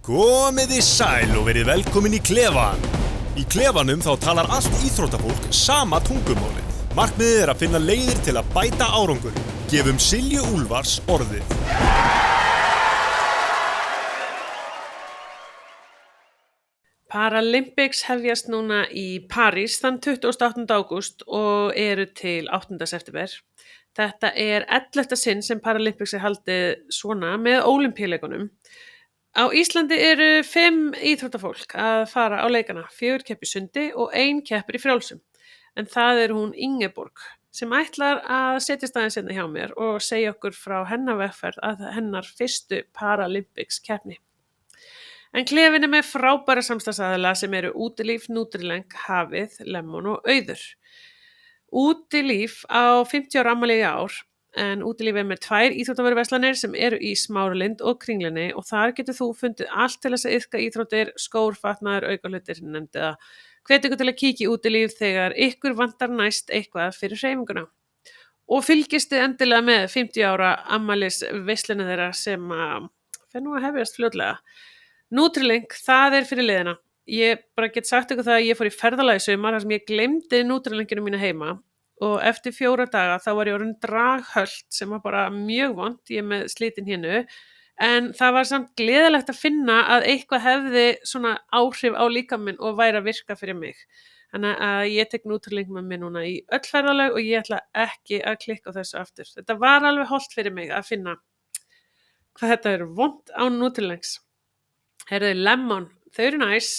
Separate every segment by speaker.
Speaker 1: Komiði sæl og verið velkomin í Klefan. Í Klefanum þá talar allt íþróttafólk sama tungumálið. Markmiðið að finna leiðir til að bæta árangur. Gefum Silju Úlfars orðið.
Speaker 2: Paralympics hefjast núna í París þann 28. ágúst og eru til 8. september. Þetta 11. sinn sem Paralympics haldið svona með Ólympíuleikunum. Á Íslandi eru 5 íþróttafólk að fara á leikana, 4 keppir í sundi og 1 keppir í frjálsum. En það hún Ingeborg sem ætlar að setjast aðeins hérna hjá mér og segja okkur frá hennar vegferð að hennar fyrstu Paralympics keppni. En Klefinn með frábæra samstarfsaðila sem eru Útilíf, Nutrileng, Hafið, Lemon og Auður. Útilíf á 50 ára afmæli í ár. En Útilíf með 2 íþróttavöruverslanir sem eru í Smáralind og Kringlunni og þar getur þú fundið allt til þess að iðka íþróttir, skór, fatnaður, aukahlutir, nefndiða. Hvet ykkur til að kíkja í Útilíf þegar ykkur vantar næst eitthvað fyrir hreyfinguna. Og fylgist þið endilega með 50 ára afmælis veislunni þeirra sem fer nú að hefjast fljótlega. Nutrileng, það fyrir liðina. Ég bara get sagt ykkur það að ég fór í ferðalagi í sumar þar sem ég gleymdi Nutrilenginu mína heima. Og eftir 4 daga þá var ég orðin draghölt sem var bara mjög vont, ég með slitin hinnu, en það var samt gleðilegt að finna að eitthvað hefði svona áhrif á líkaminn og væri að virka fyrir mig. Þannig að ég tek Nutrileng með mér núna í öll ferðalög og ég ætla ekki að klikka á þessu aftur. Þetta var alveg hollt fyrir mig að finna hvað þetta vont án Nutrilengs. Lemon, þau eru næs.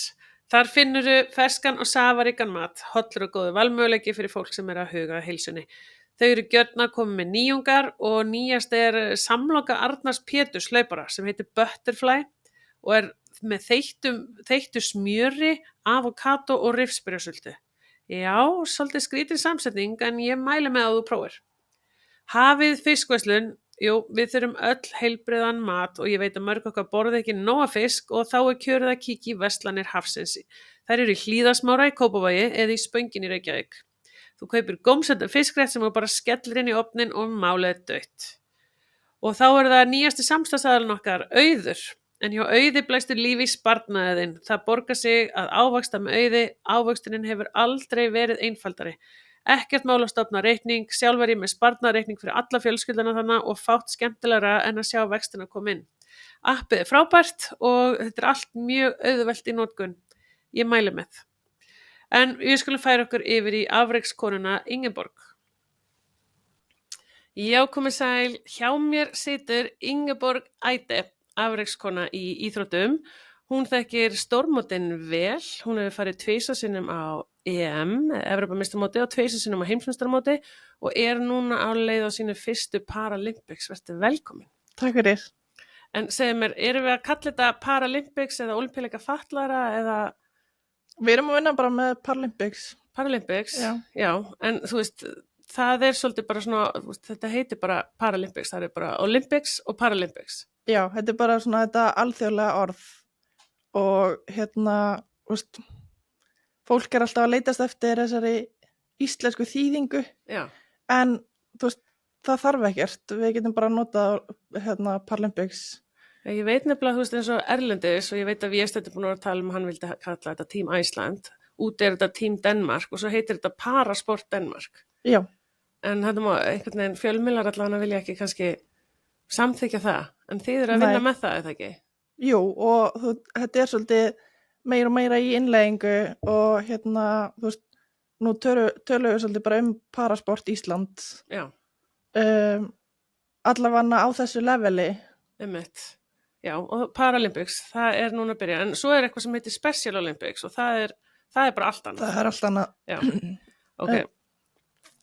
Speaker 2: Þar finnurðu ferskan og safaríkan mat, hollur og góður valmöguleiki fyrir fólk sem að huga að heilsunni. Þau eru gjörn að koma með nýjungar og nýjast samloka Arnars Péturs hlaupara sem heitir Butterfly og með þeittu smjöri, avokado og rifsberjasultu. Já, svolítið skrítin samsetning en ég mæli með að þú prófir. Hafið fiskverslun. Jú, við þurfum öll heilbrigðan mat og ég veit að mörg okkar borða ekki nóga fisk og þá kjörið að kíkja í verslanir hafsins. Þær eru í Hlíðasmára í Kópavogi eða í Spöngin í Reykjavík. Þú kaupir gómsættan fiskrétt sem þú bara skellir inn í ofnin og málið dautt. Og þá það nýjasti samstarfsaðilinn okkar, Auður. En hjá Auði blæstur lífi í sparnaðinn. Það borgar sig að ávaxta með Auði. Ávöxtunin hefur aldrei verið einfaldari. Ekkert mál að stofna reikning, sjálf ég með sparnaðarreikning fyrir alla fjölskylduna þannig og fátt skemmtilegra en að sjá vextina koma inn. Appið frábært og þetta allt mjög auðvelt í notkun. Ég mæli með. En við skulum færa okkur yfir í afrekskonuna Ingeborg. Já, komið sæl, hjá mér situr Ingeborg Eide, afrekskona í íþróttum. Hún þekkir stórmótin vel, hún hefur farið 2 sinnum á EM, Evrópumeistarmóti og 2 sinnum á heimsmeistarmóti og núna á leið á sínu fyrstu Paralympics. Vertu velkomin.
Speaker 3: Takk fyrir.
Speaker 2: En segðu mér, erum við að kalla þetta Paralympics eða Ólympíuleika fatlaðra eða?
Speaker 3: Við erum að vinna bara með Paralympics.
Speaker 2: Paralympics?
Speaker 3: Já.
Speaker 2: En þú veist, það svolítið bara svona, þetta heitir bara Paralympics, það bara Olympics og Paralympics.
Speaker 3: Já, þetta bara svona þetta alþjóðlega orð. Og fólk alltaf að leitast eftir þessari íslensku þýðingu.
Speaker 2: Já.
Speaker 3: En það þarf ekkert. Við getum bara notað Paralympics.
Speaker 2: Ég veit nefnilega, eins og erlendis og ég veit að Vésteinn búin að tala hann vildi kalla þetta Team Iceland. Úti þetta Team Denmark og svo heitir þetta Parasport Denmark.
Speaker 3: Já.
Speaker 2: En þetta má einhvern veginn fjölmiðlar allavega vilja ekki kannski samþykja það. En þið að vinna með það, eða ekki?
Speaker 3: Jú, og þetta svolítið meira og meira í innleggingu og nú tölum við svolítið bara Parasport Ísland.
Speaker 2: Já.
Speaker 3: Allavega á þessu leveli.
Speaker 2: Einmitt. Já, og Paralympics, það núna að byrja. En svo eitthvað sem heitir Special Olympics og það bara allt annað.
Speaker 3: Það allt annað.
Speaker 2: Já, ok.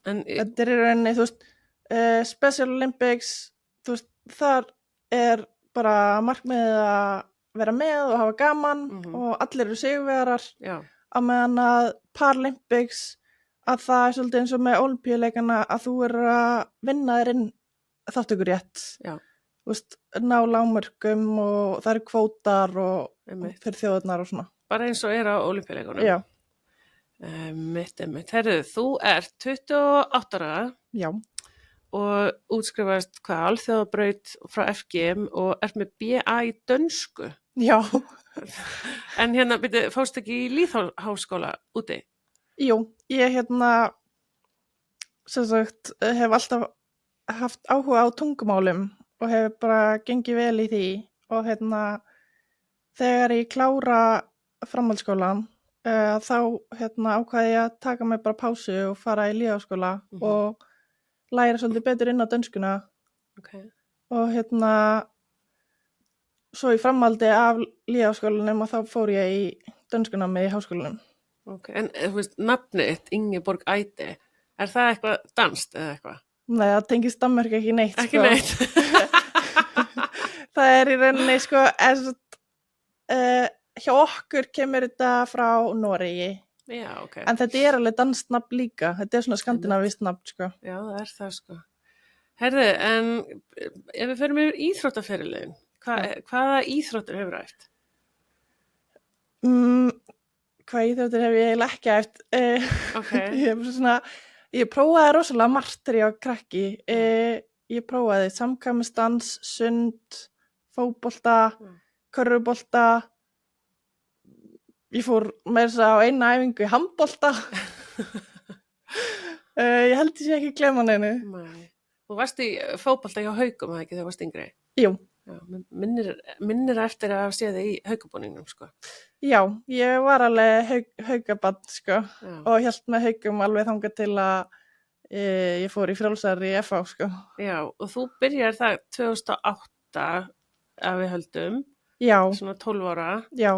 Speaker 3: Þetta í rauninni, Special Olympics, þar bara markmiðið að vera með og hafa gaman og allir eru sigurvegarar.
Speaker 2: Já.
Speaker 3: Á meðan að Paralympics að það svolítið eins og með Ólympíuleikana að þú að vinna þér inn þátttökurétt.
Speaker 2: Já.
Speaker 3: Ná lágmörkum og það eru kvótar og fyrir þjóðirnar og svona.
Speaker 2: Bara eins og á Ólympíuleikunum.
Speaker 3: Já.
Speaker 2: Mitt. Herðu, þú 28 ára.
Speaker 3: Já.
Speaker 2: Og útskrifaðist alþjóðabraut frá FGM og með BA í dönsku.
Speaker 3: Já,
Speaker 2: En byrju, fórstu ekki í lýðháskóla úti?
Speaker 3: jú, ég sem sagt, hef alltaf haft áhuga á tungumálum og hef bara gengið vel í því og þegar ég klára framhaldsskólan þá ákvaði ég að taka mig bara pásu og fara í lýðháskóla og læra svolítið betur inn á dönskuna
Speaker 2: Okay.
Speaker 3: og svo í framhaldi af lýðháskólanum og þá fór ég í dönskunámi í háskólanum.
Speaker 2: Okay. En þú veist, nafnið þitt, Ingeborg Eide, er það eitthvað danskt eða eitthvað?
Speaker 3: Nei, það tengist Danmörk ekki neitt.
Speaker 2: Ekki neitt.
Speaker 3: Það í rauninni hjá okkur kemur þetta frá Noregi.
Speaker 2: Já, ok.
Speaker 3: En þetta alveg danskt nafn líka. Þetta svona skandinavist nafn, sko.
Speaker 2: Já, það það, sko. Herðu, en ef við förum yfir íþróttaferilin, hvaða íþróttir hefur æft?
Speaker 3: Hvað íþróttir hef ég eiginlega ekki æft?
Speaker 2: Okay.
Speaker 3: Ég prófaði rosalega margt þegar ég var krakki. Ég prófaði samkvæmisdans, sund, fótbolta, körfubolta. Ég fór með þess að á eina æfingu í handbolta. Ég held ég sé ekki glema neinu.
Speaker 2: Nei. Þú varst í fótbolta hjá Haukum, eða ekki, þegar þú varst yngri?
Speaker 3: Jú.
Speaker 2: Já, minnir eftir að sé þig í Haukabúningnum, sko.
Speaker 3: Já, ég var alveg Haukabarn, sko.
Speaker 2: Já.
Speaker 3: Og hélt með Haukum alveg þangað til að ég fór í frjálsar í FH, sko.
Speaker 2: Já, og þú byrjar það 2008 að við höldum.
Speaker 3: Já.
Speaker 2: Svona 12 ára.
Speaker 3: Já.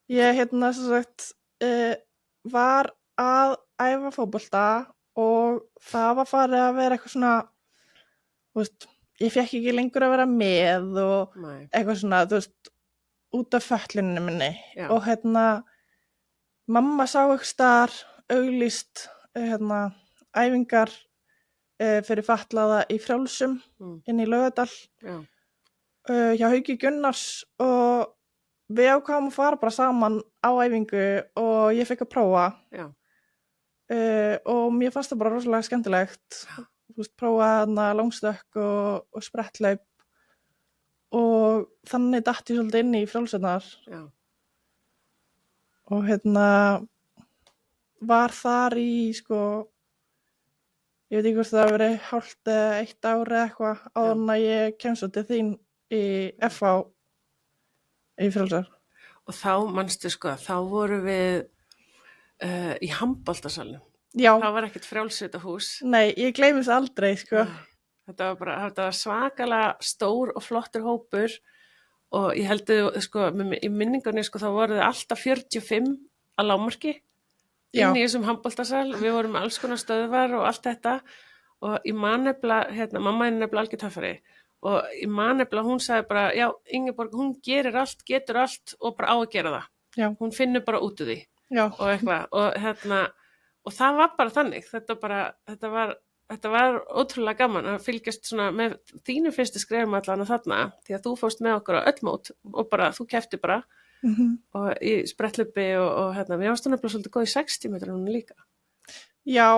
Speaker 3: Ég sem sagt var að æfa fótbolta og það var farið að vera eitthvað svona, þú veist, ég fekk ekki lengur að vera með og eitthvað svona, þú veist, út af fötluninu minni. Já. Og mamma sá eitthvað staðar auglýst æfingar fyrir fatlaða í Frjálsum inn í Laugardal hjá Hauki Gunnars og við ákváðum að fara bara saman á æfingu og ég fekk að prófa. Já. Og mér fannst það bara rosalega skemmtilegt. Þú veist, prófa langstökk og spretthlaup og þannig datt ég svolítið inn í frjálsarnar. Já. Og var þar í, sko, ég veit ekki hvort það hafi verið hálft eða 1 ár eða eitthvað áður en að ég kemst svo til þín í FH í frjálsar.
Speaker 2: Og þá, manstu, sko, þá voru við í handboltasalnum.
Speaker 3: Já.
Speaker 2: Það var ekkert frjálsvitahús.
Speaker 3: Nei, ég gleymi það aldrei, sko.
Speaker 2: Þetta var svakalega stór og flottur hópur og ég held að, sko, í minningunni, sko, þá voru þið alltaf 45 að lágmarki inn í þessum handboltasal. Við vorum með alls konar stöðvar og allt þetta og ég man nefnilega, mamma er nefnilega algjör töffari og ég man nefnilega, hún sagði bara, já, Ingeborg, hún gerir allt, getur allt og bara á að gera það. Já. Hún finnur bara út úr því. Já. Og eitthvað og það var bara þannig, þetta var ótrúlega gaman að fylgjast svona með þínu fyrstu skrefum allan að þarna, því að þú fórst með okkur á öll mót og bara, þú keppti bara og í spretthlaupi og mér varst nefnilega svolítið góð í 60 metrunum líka.
Speaker 3: Já,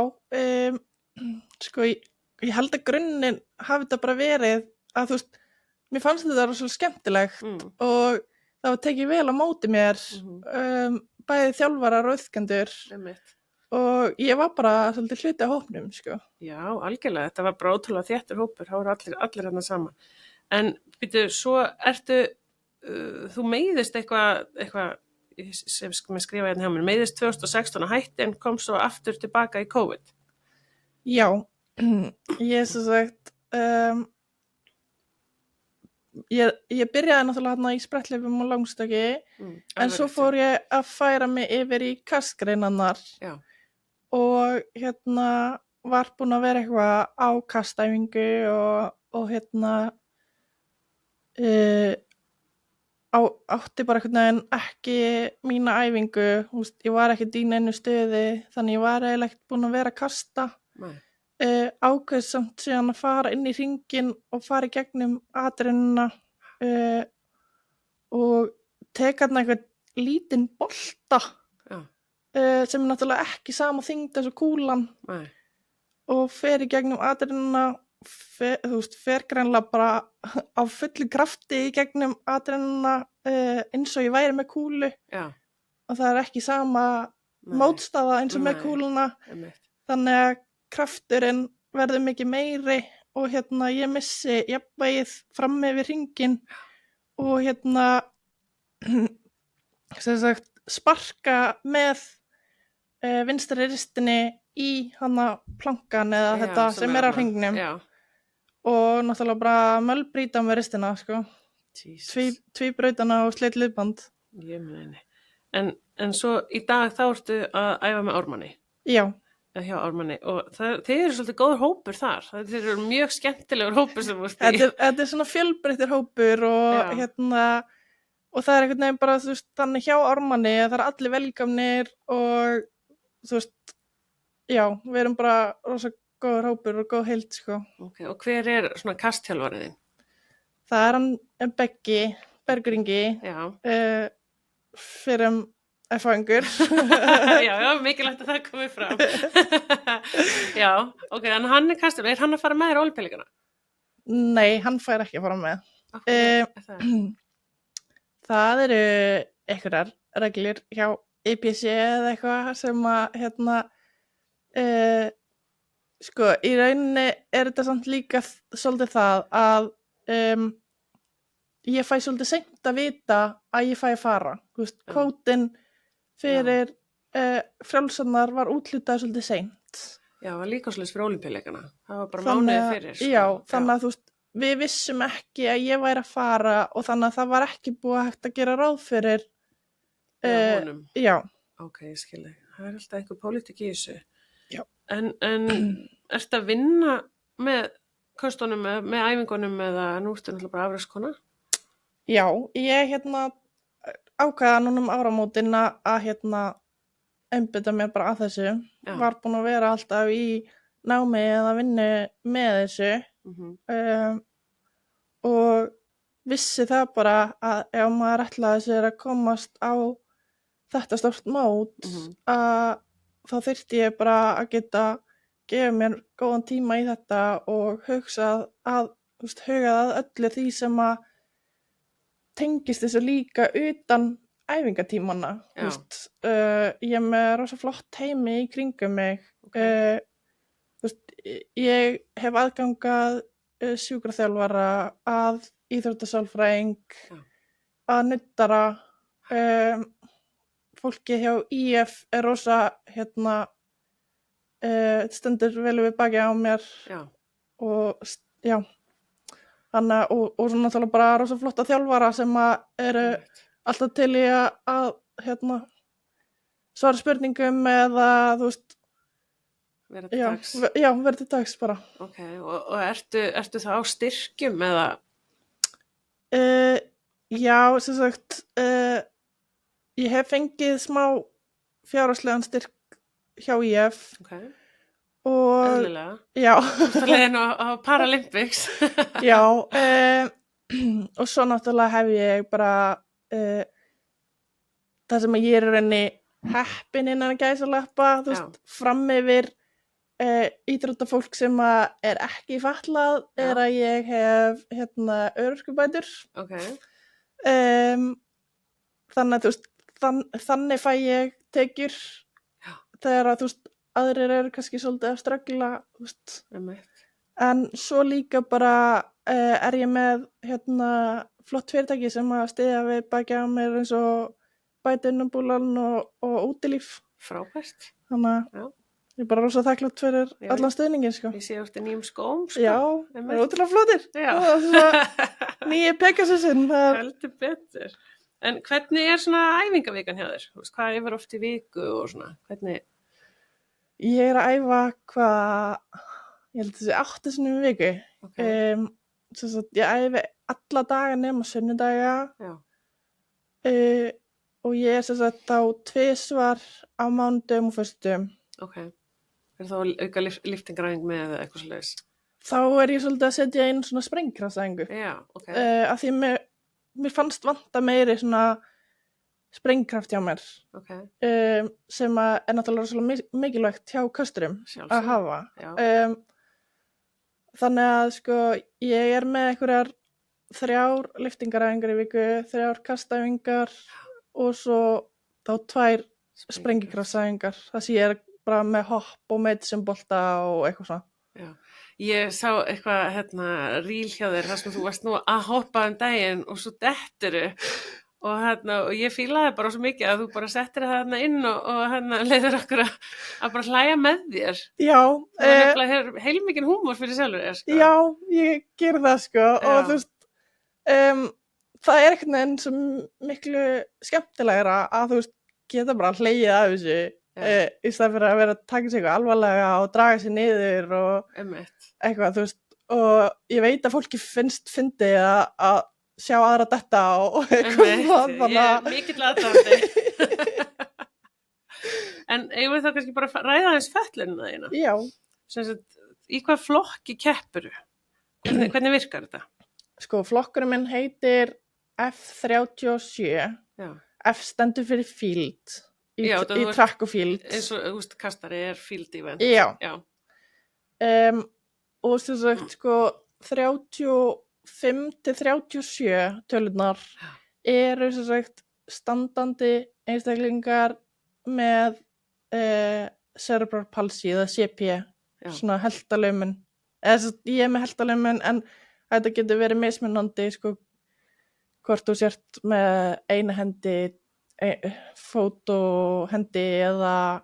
Speaker 3: sko, ég held að grunninn hafi þetta bara verið að þú veist, mér fannst þetta rosalega skemmtilegt og það var tekið vel á móti mér, bæði þjálfarar og iðkendur. Og ég var bara svolítið hluti af hópnum, sko. Já, algjörlega. Þetta var bara ótrúlega þéttur hópur. Það voru allir hérna saman. En, býtu, svo þú meiðist eitthvað sem mér skrifa hérna hjá mér, meiðist 2016 að hætti en kom svo aftur tilbaka í COVID. Já, ég sem sagt, ég byrjaði náttúrulega hérna í spretthlaupum og langstökki, en svo fór ég að færa mig yfir í kastgreinarnar. Já. Og var búin að vera eitthvað á kastæfingu og átti bara einhvern veginn ekki mína æfingu, ég var ekkert í neinu stöði, þannig ég var eiginlega ekkert búin að vera að kasta. Ákveð samt síðan að fara inn í hringinn og fara í gegnum atrennina og teka þarna einhvern lítinn bolta. Sem er náttúrulega ekki sama þyngd eins og kúlan. Nei. Og fer í gegnum atrennina fer greinlega bara á fullu krafti í gegnum adrenalina eins og ég væri með kúlu
Speaker 2: Já,
Speaker 3: og það er ekki sama
Speaker 2: nei,
Speaker 3: mótstaða eins og með
Speaker 2: Nei.
Speaker 3: kúluna
Speaker 2: einmitt.
Speaker 3: þannig að krafturinn verður mikið meiri og ég missi jafnvægið fram yfir hringinn og sem sagt sparka með vinstri ristinni í hana plankan eða
Speaker 2: Já,
Speaker 3: þetta sem er á
Speaker 2: þarna.
Speaker 3: hringnum
Speaker 2: Já,
Speaker 3: og náttúrulega bara mölbrýta með ristina sko.
Speaker 2: Jesus.
Speaker 3: Tvíbrautana og sleitt liðband.
Speaker 2: Ég meini. En svo í dag þá ertu að æfa með Ármanni,
Speaker 3: Já,
Speaker 2: eða hjá Ármanni, og þið eru svolítið góður hópur þar. Þið eru mjög skemmtilegur hópur sem þú ert í.
Speaker 3: þetta er svona fjölbreyttir hópur og
Speaker 2: Já.
Speaker 3: og það er einhvern veginn bara þannig hjá Ármanni að það er allir velkomnir og já, við erum bara rosa góður hópur og góð heild sko.
Speaker 2: Okay, og hver er svona kasthjálfarið þinn?
Speaker 3: Það er hann Beggi, Bergur Ingi,
Speaker 2: Já.
Speaker 3: fyrir F-fængur.
Speaker 2: Já, mikilvægt að það komi fram. Já, ok, en hann er kasthjálfari, er hann að fara með þér á Ólympíuleikana?
Speaker 3: Nei, hann fær ekki að fara með. Það eru einhverjar reglur hjá IPC eða eitthvað sem að sko, í rauninni er þetta samt líka svolítið það að ég fæ svolítið seint að vita að ég fæ að fara. Kvótinn fyrir frjálsannar var úthlutað svolítið seint.
Speaker 2: Já, líka svolítið fyrir Ólympíuleikana. Það var bara mánuði fyrir. Sko.
Speaker 3: Já, þannig að við vissum ekki að ég væri að fara og þannig að það var ekki búið hægt að gera ráð fyrir
Speaker 2: honum.
Speaker 3: Já.
Speaker 2: Ok, ég skilji. Það er alltaf einhver pólitík í þessu.
Speaker 3: Já.
Speaker 2: En ertu að vinna með köstunum, með æfingunum eða nú ertu náttúrulega bara afræðskona?
Speaker 3: Já, ég ákvaða núna áramótin að einbeita mér bara að þessu.
Speaker 2: Já.
Speaker 3: Var búin að vera alltaf í námi eða vinnu með þessu og vissi það bara að ef maður ætlaði sér að komast á þetta stórt mót að þá þyrfti ég bara að geta gefa mér góðan tíma í þetta og hugað að öllu því sem að tengist þessu líka utan æfingatímanna. Ég er með rosa flott heimi í kringum mig. Ég hef aðgangað sjúkraþjálfara, að íþróttasálfræðing, að nuddara, fólki hjá IF er rosa stendur vel við baki á mér og já, þannig og svo náttúrulega bara rosa flotta þjálfara sem að eru alltaf til í að svara spurningum eða
Speaker 2: vera til dags.
Speaker 3: Já, vera til dags bara.
Speaker 2: Ok, og ertu þá á styrkjum eða?
Speaker 3: Já, sem sagt, ég hef fengið smá fjárhagslegan styrk hjá IF.
Speaker 2: Ok,
Speaker 3: og
Speaker 2: eðlilega.
Speaker 3: Já.
Speaker 2: Það leiðin á Paralympics.
Speaker 3: Já, og svo náttúrulega hef ég bara það sem ég er í rauninni heppin innan gæsalappa, fram yfir íþróttafólk sem er ekki fatlað er að ég hef örorkubætur.
Speaker 2: Ok.
Speaker 3: Þannig að þannig fæ ég tekjur þegar að aðrir eru kannski svolítið að ströggla en svo líka bara er ég með flott fyrirtæki sem að styðja við baki á mér eins og Bætinnubúlan og Útilíf.
Speaker 2: Frábært.
Speaker 3: Þannig að ég er bara rosa þakklátt fyrir allan stuðningin sko.
Speaker 2: Ég sé eftir nýjum skóm sko.
Speaker 3: Já, það er ótrúlega flottir. Nýju Pegasusinn.
Speaker 2: Heldur betur. En hvernig er svona æfingavikan hjá þér? Hvað yfir oft í viku og svona? Hvernig?
Speaker 3: Ég er að æfa ég held að þessi 8 sinnum í viku.
Speaker 2: Okay.
Speaker 3: Ég æfi alla daga nema sunnudaga.
Speaker 2: Já.
Speaker 3: Og ég er þá 2 á mánudögum og föstudögum.
Speaker 2: Ok. Er þá auka liftingaræfing með eða eitthvað svoleiðis?
Speaker 3: Þá er ég svolítið að setja inn svona sprengkraftaæfingu.
Speaker 2: Já, ok.
Speaker 3: Af því mér fannst vanta meiri svona sprengkraft hjá mér.
Speaker 2: Ok.
Speaker 3: Sem er náttúrulega mikilvægt hjá kösturum að hafa. þannig að sko ég með einhverjar 3 lyftingaræfingar í viku, 3 kastæfingar og svo þá 2 sprengikraftsæfingar, það sem ég bara með hopp og medicine-bolta og eitthvað svona.
Speaker 2: Já, ég sá eitthvað ríl hjá þér þar sem þú varst nú að hoppa daginn og svo detturu og ég fílaði bara svo mikið að þú bara settir það inn og leiður okkur að bara hlæja með þér.
Speaker 3: Já.
Speaker 2: Það er heilmikinn húmor fyrir sjálfur þér, sko.
Speaker 3: Já, ég ger það, sko, og þú veist, það er einhvern veginn sem miklu skemmtilegra að þú veist, geta bara hlegið af þessu í stað fyrir að vera að taka sig eitthvað alvarlega og draga sig niður og eitthvað, þú veist, og ég veit að fólki finnst fyndið að sjá aðra detta og eitthvað
Speaker 2: þannig. Ég er mikill aðdáandi. En eigum við þá kannski bara að ræða aðeins fötlunina þína?
Speaker 3: Já.
Speaker 2: Sem sagt, í hvað flokki keppurðu? Hvernig virkar þetta?
Speaker 3: Sko, flokkurinn minn heitir F37. Já. F stendur fyrir field í track og field.
Speaker 2: Eins og, þú veist, kastari er field event.
Speaker 3: Já. Og sem sagt, sko, 35 til 37 tölurnar eru sem sagt standandi einstaklingar með cerebral palsy eða CP, svona heltalaumun. Ég með heltalaumun en þetta getur verið mismunandi, sko, hvort þú sért með eina hendi, fót og hendi eða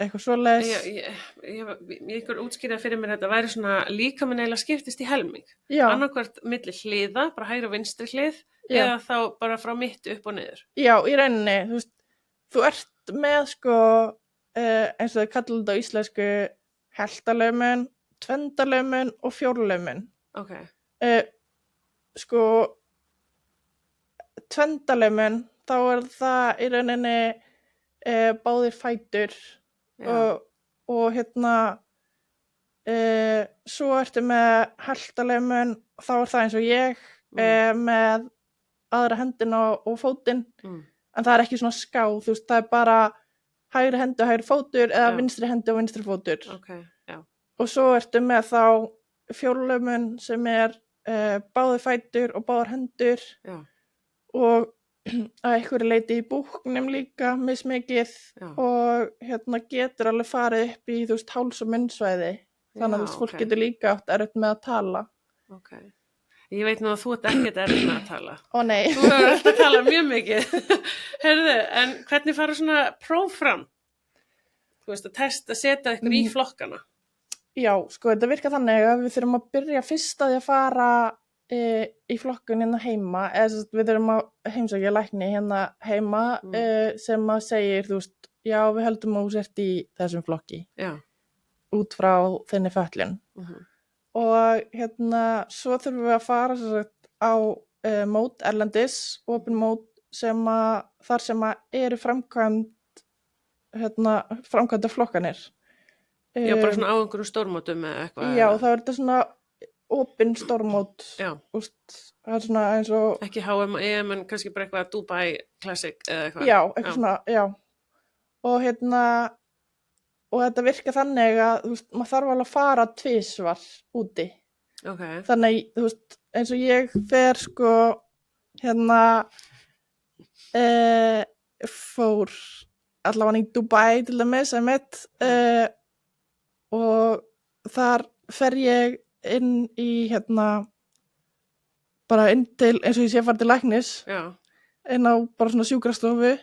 Speaker 3: eitthvað svoleiðis.
Speaker 2: Ég ykkur útskýrði fyrir mér þetta væri svona líkaminn eiginlega skiptist í helming. Annarkvort milli hliða, bara hægri og vinstri hlið, eða þá bara frá mitt upp og niður.
Speaker 3: Já, í rauninni, þú veist, þú ert með sko, eins og þau kallar þetta á íslensku, heltalaumun, tvendalaumun og fjórlaumun.
Speaker 2: Ok.
Speaker 3: Sko, tvendalaumun, þá er það í rauninni báðir fætur. Og svo ertu með heltalaumun, þá er það eins og ég með aðra hendina og fótinn, en það er ekki svona ská, þú veist, það er bara hægri hendi og hægri fótur eða vinstri hendi og vinstri fótur. Og svo ertu með þá fjórlaumun sem er báðir fætur og báðar hendur og að einhverju leiti í búknum líka mismikið og getur alveg farið upp í þú veist háls- og munnsvæði þannig að þú veist fólk getur líka átt erfitt með að tala.
Speaker 2: Ok, ég veit nú að þú ert ekkert erfitt með að tala.
Speaker 3: Ó nei.
Speaker 2: Þú hefur alltaf talað mjög mikið. Heyrðu, en hvernig fara svona próf fram? Þú veist að setja ykkur í flokkana.
Speaker 3: Já, sko þetta virkar þannig að við þurfum að byrja fyrst að því að fara í flokkun hérna heima, eða við þurfum að heimsækja lækni hérna heima sem að segir, þú veist, já við höldum að þú sért í þessum flokki út frá þinni fötlun og svo þurfum við að fara sagt, á mót erlendis, opin mót þar sem að eru framkvæmda flokkanir.
Speaker 2: Já, bara svona á einhverju stórmótum eða eitthvað.
Speaker 3: Já, þá er þetta svona opin stórmót, það er svona eins og
Speaker 2: ekki HM og EM en kannski bara eitthvað Dubai Classic eða eitthvað.
Speaker 3: Já, eitthvað svona, já. Og þetta virkar þannig að þú veist, maður þarf alveg að fara tvisvar úti.
Speaker 2: Okay.
Speaker 3: Þannig, þú veist, eins og ég fer sko fór allavega í Dubai til dæmis og þar fer ég inn í bara inn til, eins og ég sé að fara til læknis inn á bara svona sjúkrastofu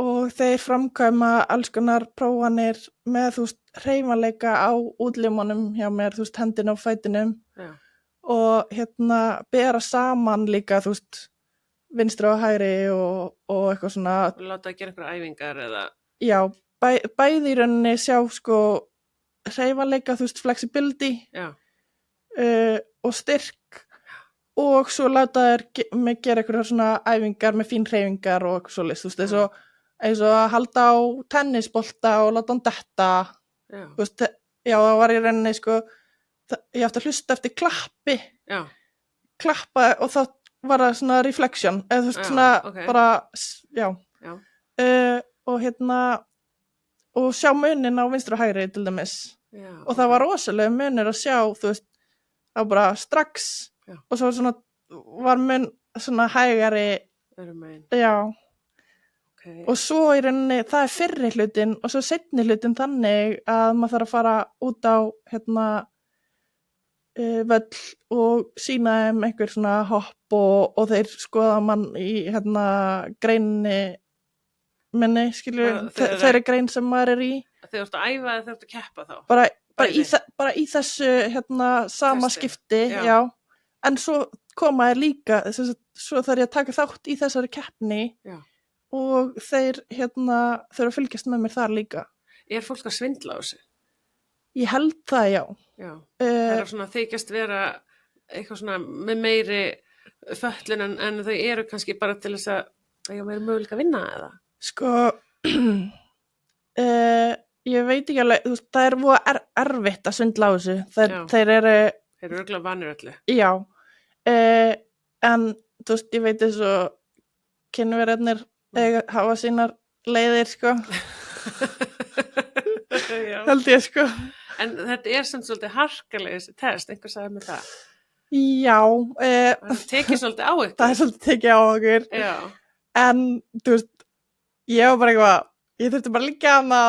Speaker 3: og þeir framkvæma alls konar prófanir með þú veist hreyfanleika á útlimunum hjá mér, þú veist hendina og fætinum og bera saman líka þú veist vinstri og hægri og eitthvað svona.
Speaker 2: Láta að gera einhverja æfingar eða?
Speaker 3: Já, bæði í rauninni sjá sko hreyfanleika, þú veist, flexibility og styrk og svo láta þær mig gera eitthvað svona æfingar með fín hreyfingar og eitthvað svoleiðis, þú veist, eins og að halda á tennisbolta og láta hann detta, þú veist, já, það var í rauninni, sko, ég átti að hlusta eftir klappi, klappa og þá var það svona reflection, eða þú veist, svona bara, og og sjá munin á vinstri og hægri til dæmis og það var rosalega munur að sjá, þú veist, það var bara strax og svo svona var mun svona hægari já og svo í rauninni það fyrri hlutin og svo seinni hlutin þannig að maður þarf að fara út á völl og sýna þeim einhver svona hopp og þeir skoða mann í greinni minni, skilur þeirri grein sem maður í
Speaker 2: Þegar þú ert að æfa eða þegar þú ert að keppa þá?
Speaker 3: Bara í þessu sama skipti, já. En svo koma þeir líka, svo þarf ég að taka þátt í þessari keppni og þeir þurfa að fylgjast með mér þar líka.
Speaker 2: Er fólk að svindla á þessu?
Speaker 3: Ég held það, já.
Speaker 2: Það er svona þykjast vera eitthvað svona með meiri fötlun en þau eru kannski bara til þess að ég meiri möguleika að vinna eða?
Speaker 3: Sko, ég veit ekki alveg, þú veist, það er voða erfitt að svindla á þessu. Þeir eru
Speaker 2: örugglega vanir öllu.
Speaker 3: Já, en þú veist, ég veit þess að kynverjarnir hafa sínar leiðir, sko. Held ég, sko.
Speaker 2: En þetta er samt svolítið harkalega þessi test, einhver sagði með það.
Speaker 3: Já.
Speaker 2: Það tekið svolítið á ykkur.
Speaker 3: Það er svolítið tekið á okkur.
Speaker 2: Já.
Speaker 3: En, þú veist, ég var bara eitthvað, ég þurfti bara að liggja hana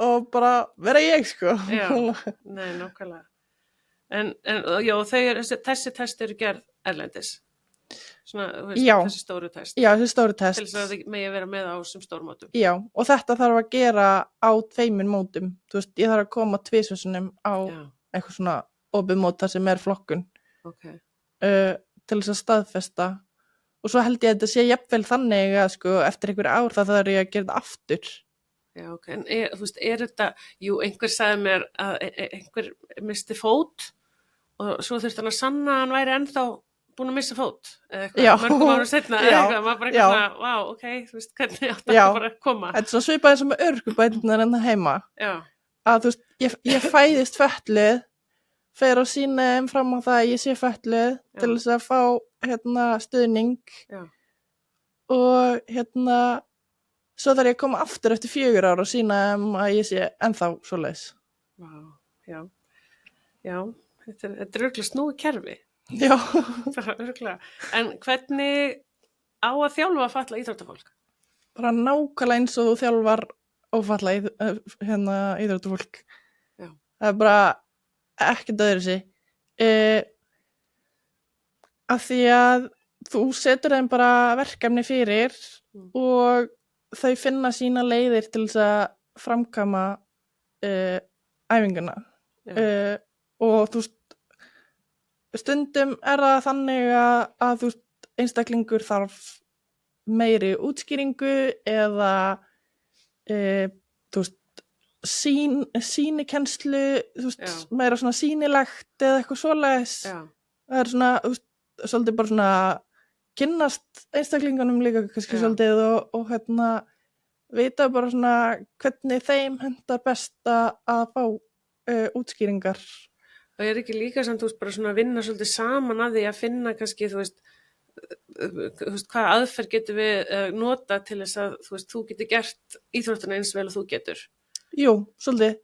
Speaker 3: og bara vera ég, sko.
Speaker 2: Já, nei, nákvæmlega. En já, þessi test eru gerð erlendis. Svona, þú veist, þessi stóru test. Já, þessi stóru test. Til þess að þið megi vera með á þessum stórmótum. Já, og þetta þarf að gera á 2 mótum. Þú veist, ég þarf að koma 2 sinnum á eitthvað svona opið móta sem er flokkun. Okay. Til þess að staðfesta. Og svo held ég að þetta sé jafnvel þannig að sko eftir einhver ár það þarf ég að gera þetta aftur. Já, ok. En þú veist, er þetta, einhver sagði mér að einhver misti fót og svo þurfti hann að sanna að hann væri ennþá búin að missa fót. Eða eitthvað, mörgum árum seinna, eða eitthvað, maður bara eitthvað svona, vá, ok, þú veist, hvernig átt það bara að koma. Þetta er svo svipað eins og með örorkubæturnar en það heima. Já. Að þú veist, ég fæðist fötluð, fer og sýna fram á það að ég sé fötluð til þess að fá stuðning og svo þarf ég að koma aftur eftir 4 ár og sýna að ég sé ennþá svoleiðis. Já, þetta er örugglega snúið kerfi. Já. Örugglega. En hvernig á að þjálfa fatlað íþróttafólk? Bara nákvæmlega eins og þú þjálfar ófatlað íþróttafólk. Já. Það er bara ekkert öðru sig. Af því að þú setur þeim bara verkefni fyrir og þau finna sína leiðir til þess að framkvæma æfinguna. Og þú veist, stundum er það þannig að þú veist, einstaklingur þarf meiri útskýringu eða þú veist, sýnikennslu, þú veist, meira svona sýnilegt eða eitthvað svoleiðis. Það er svona, þú veist, svolítið bara svona kynnast einstaklingunum líka kannski svolítið og vita bara svona hvernig þeim hentar best að fá útskýringar. Og er ekki líka samt, þú veist, bara svona að vinna svolítið saman að því að finna kannski, þú veist, hvaða aðferð getur við nota til þess að, þú veist, þú getur gert íþróttuna eins vel og þú getur? Jú, svolítið.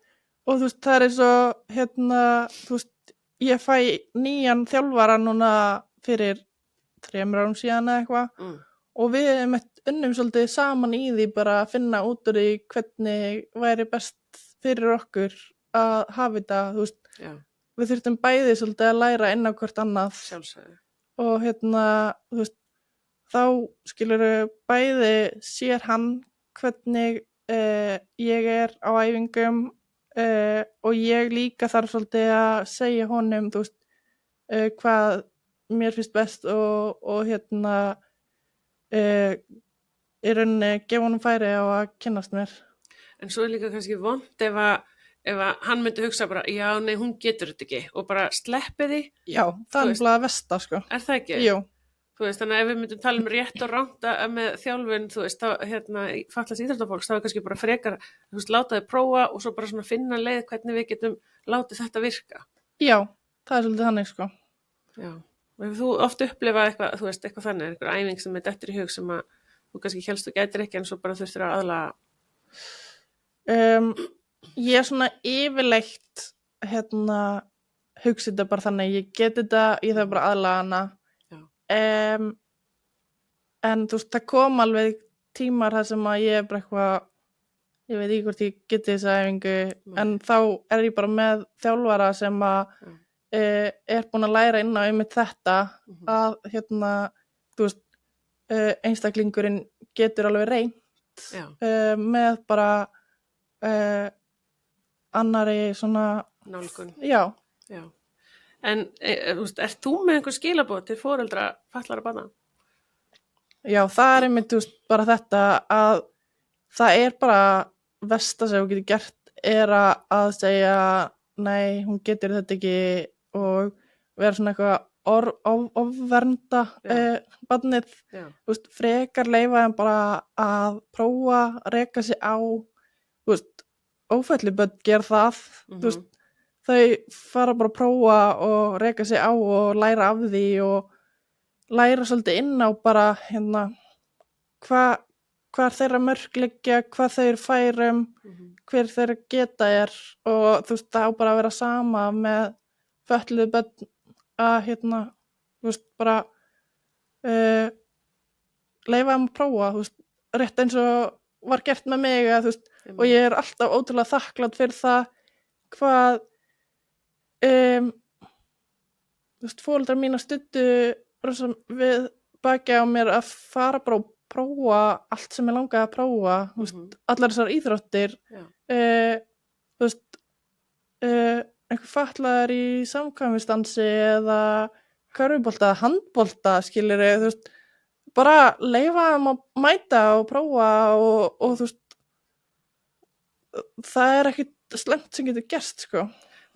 Speaker 2: Og þú veist, það er svo, þú veist, ég fæ nýjan þjálfara núna fyrir 3 árum síðan eða eitthvað og við unnum svolítið saman í því bara að finna út úr því hvernig væri best fyrir okkur að hafa þetta, þú veist. Já. Við þurftum bæði svolítið að læra inn á hvort annað. Sjálfsögðu. Og þú veist, þá skilurðu bæði sér hann hvernig ég er á æfingum og ég líka þarf svolítið að segja honum, þú veist, hvað mér finnst best og í rauninni gefa honum færi á að kynnast mér. En svo er líka kannski vont ef að hann myndi hugsa bara, já, nei, hún getur þetta ekki og bara sleppi því. Já, það er bara versta, sko. Er það ekki? Jú. Þú veist, þannig að ef við myndum tala rétt og rangt með þjálfun, þú veist, fatlaðs íþróttafólks, þá er kannski bara frekar, þú veist, láta þið prófa og svo bara svona finna leið hvernig við getum látið þetta virka. Já, það er svolítið þannig, sko. Já. Hefur þú oft upplifað eitthvað, þú veist, eitthvað þannig, einhver æfing sem er dettur í hug sem að þú kannski hélst og gætir ekki en svo bara þurftir að aðlaga?
Speaker 3: Ég er svona yfirleitt hugsa þetta bara þannig, ég get þetta, ég þarf bara aðlaga hana. En þú veist, það kom alveg tímar þar sem að ég er bara eitthvað, ég veit ekki hvort ég geti þessa æfingu, en þá er ég bara með þjálfara sem að er búin að læra inn á einmitt þetta, að þú veist, einstaklingurinn getur alveg reynt með bara annari svona
Speaker 2: nálgun.
Speaker 3: Já.
Speaker 2: En ert þú með einhver skilaboð til foreldra fatlaðra barna?
Speaker 3: Já, það er einmitt, þú veist, bara þetta að það er bara versta sem þú getur gert er að segja nei, hún getur þetta ekki og vera svona eitthvað ofvernda barnið, þú veist, frekar leyfa þeim bara að prófa, reka sig á, þú veist, ófætlu börn gera það, þú veist, þau fara bara að prófa og reka sig á og læra af því og læra svolítið inn á bara hvað þeirra mörk liggja, hvað þau eru færum, hver þeirra geta og þú veist, það á bara að vera sama með fötluðu börn að þú veist, bara leyfa þeim að prófa, þú veist, rétt eins og var gert með mig að, þú veist, og ég er alltaf ótrúlega þakklátt fyrir það hvað þú veist, foreldrar mína studdu við baki á mér að fara bara og prófa allt sem ég langaði að prófa, þú veist, allar þessar íþróttir, þú veist, einhver fatlaður í samkvæmistansi eða körfubolta, handbolta, skilurðu, þú veist, bara leyfa þeim að mæta og prófa og þú veist, það er ekkert slæmt sem getur gerst, sko.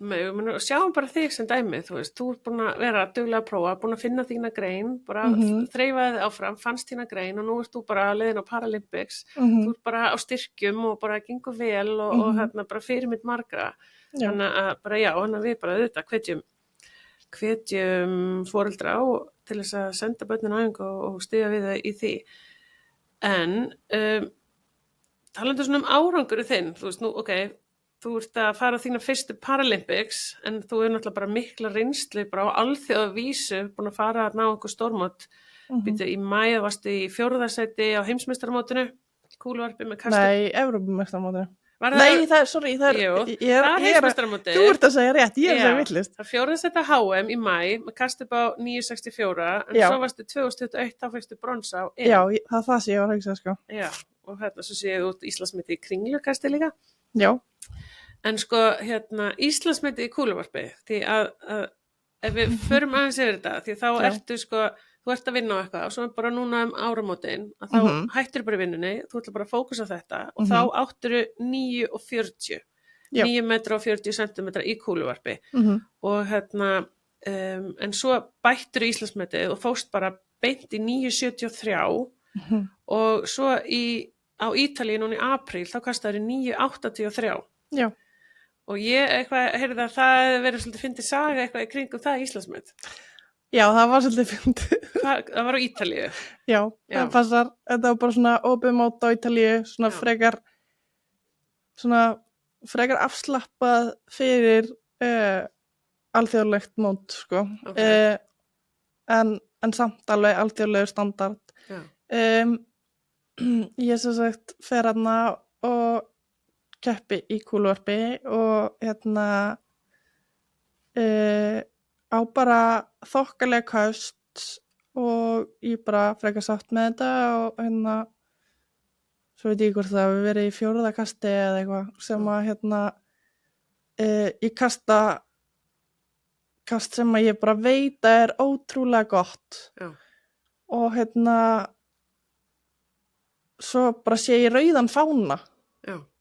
Speaker 2: Sjáum bara þig sem dæmi, þú veist, þú ert búin að vera duglega að prófa, búin að finna þína grein, bara þreifaði áfram, fannst þína grein og nú ert þú bara leiðin á Paralympics, þú ert bara á styrkjum og bara gengur vel og bara fyrirmynd margra, þannig að bara þannig að við bara auðvitað hvetjum foreldra til þess að senda börnin á æfingu og styðja við það í því, en talandi svona árangur þinn, þú veist, nú, þú ert að fara á þína fyrstu Paralympics en þú er náttúrulega bara mikla reynslu bara á alþjóðavísu, búin að fara að ná einhver stórmót. Í maí varstu í 4. sæti á heimsmeistaramótinu, kúluvarpi með kastu.
Speaker 3: Nei, Evrópumeistaramótinu. Nei, það er
Speaker 2: heimsmeistaramóti.
Speaker 3: Þú ert að segja rétt, ég er að segja villist.
Speaker 2: Það 4. sæti HM í maí með kastu upp á 964 en svo varstu 2021 þá fyrstu bronsa á EM.
Speaker 3: Já, það sé ég var að hugsa, sko.
Speaker 2: Já, og svo séu út Íslandsmeti í kringlukasti líka.
Speaker 3: Já.
Speaker 2: En sko, Íslandsmeti í kúluvarpi, því að ef við förum aðeins yfir þetta, því þá ertu sko, þú ert að vinna á eitthvað og svo bara núna áramótin, að þá hættir bara vinnunni, þú ætlar bara að fókusa á þetta og þá áttur 9,40, 9 metra og 40 centimetra í kúluvarpi og en svo bættur Íslandsmetið og fóst bara beint í 9,73 og svo á Ítalíu núna í apríl, þá kastaður 9,83.
Speaker 3: Já.
Speaker 2: Og ég heyrði að það verið svolítið fyndið saga eitthvað í kringum það Íslandsmet.
Speaker 3: Já, það var svolítið fyndið.
Speaker 2: Það var á Ítalíu.
Speaker 3: Já, það passar. Þetta var bara svona opið mót á Ítalíu, svona frekar afslappað fyrir alþjóðlegt mót, sko. En samt alveg alþjóðlegur standard. Ég sem sagt fer þarna og keppi í kúluvarpi og á bara þokkalega köst og ég bara frekar sátt með þetta og svo veit ég hvort það hefur verið í 4. kasti eða eitthvað sem að ég kasta kast sem að ég bara veit að er ótrúlega gott og svo bara sé ég rauðan fána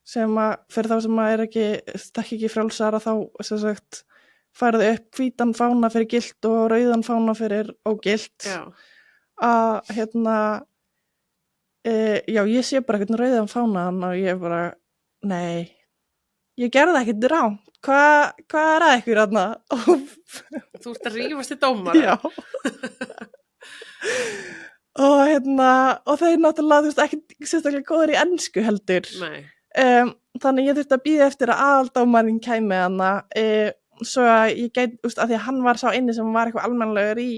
Speaker 3: sem að fyrir þá sem að stakk ekki frjálsara þá sem sagt færðu upp hvítan fána fyrir gilt og rauðan fána fyrir ógilt að ég sé bara eitthvað rauðan fána og ég bara, nei ég gerði ekkert rátt, hvað er að ykkur þarna?
Speaker 2: Þú ert að rífast í dómara.
Speaker 3: Já. Og þau náttúrulega, þú veist, ekki sérstaklega góður í ensku heldur.
Speaker 2: Nei.
Speaker 3: þannig ég þurfti að bíða eftir að aðaldómarinn kæmi hana svo að ég gæti, að því að hann var sá eini sem var eitthvað almennlegur í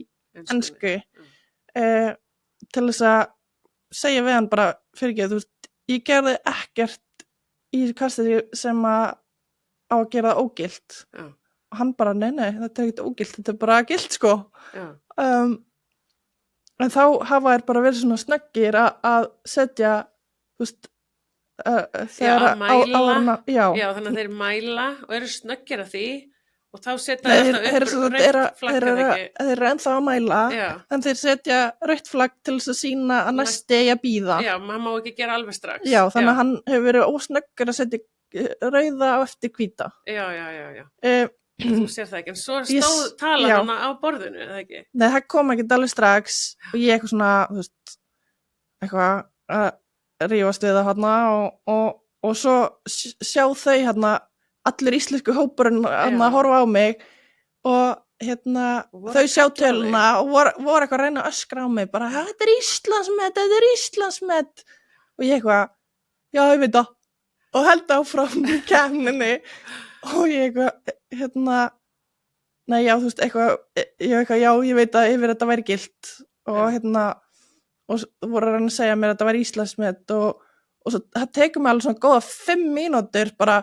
Speaker 3: ensku til þess að segja við hann bara fyrirgeðu, ég gerði ekkert í þessu kasti sem að á að gera það ógilt og hann bara, nei, þetta ekkert ógilt, þetta bara gilt, sko en þá hafa þær bara verið svona snöggir að setja, þegar
Speaker 2: að mæla,
Speaker 3: já,
Speaker 2: þannig að þeir mæla og eru snöggir að því og þá setja þeir alltaf upp rautt flagg
Speaker 3: þeir eru ennþá að mæla en þeir setja rautt flagg til þess að sína að næsti eigi að bíða
Speaker 2: maður má ekki gera alveg strax
Speaker 3: þannig að hann hefur verið ósnöggur að setja rauða á eftir hvíta
Speaker 2: þú sér það ekki, en svo stóð talan hana á borðinu, eða ekki?
Speaker 3: Nei, það kom ekki alveg strax og ég eitthvað svona, eitthvað að rífast við það hana og svo sjá þau hana, allir íslensku hópurinn hana að horfa á mig og þau sjá töluna og voru eitthvað að reyna að öskra á mig, bara, þetta er Íslandsmet og ég eitthvað, já, ég veit það og held áfram í keppninni og ég eitthvað, nei, já, eitthvað, já, ég veit að yfir þetta væri gilt og og voru að reyna að segja mér að þetta væri Íslandsmet og svo, það tekur mig alveg svona góða 5 mínútur bara,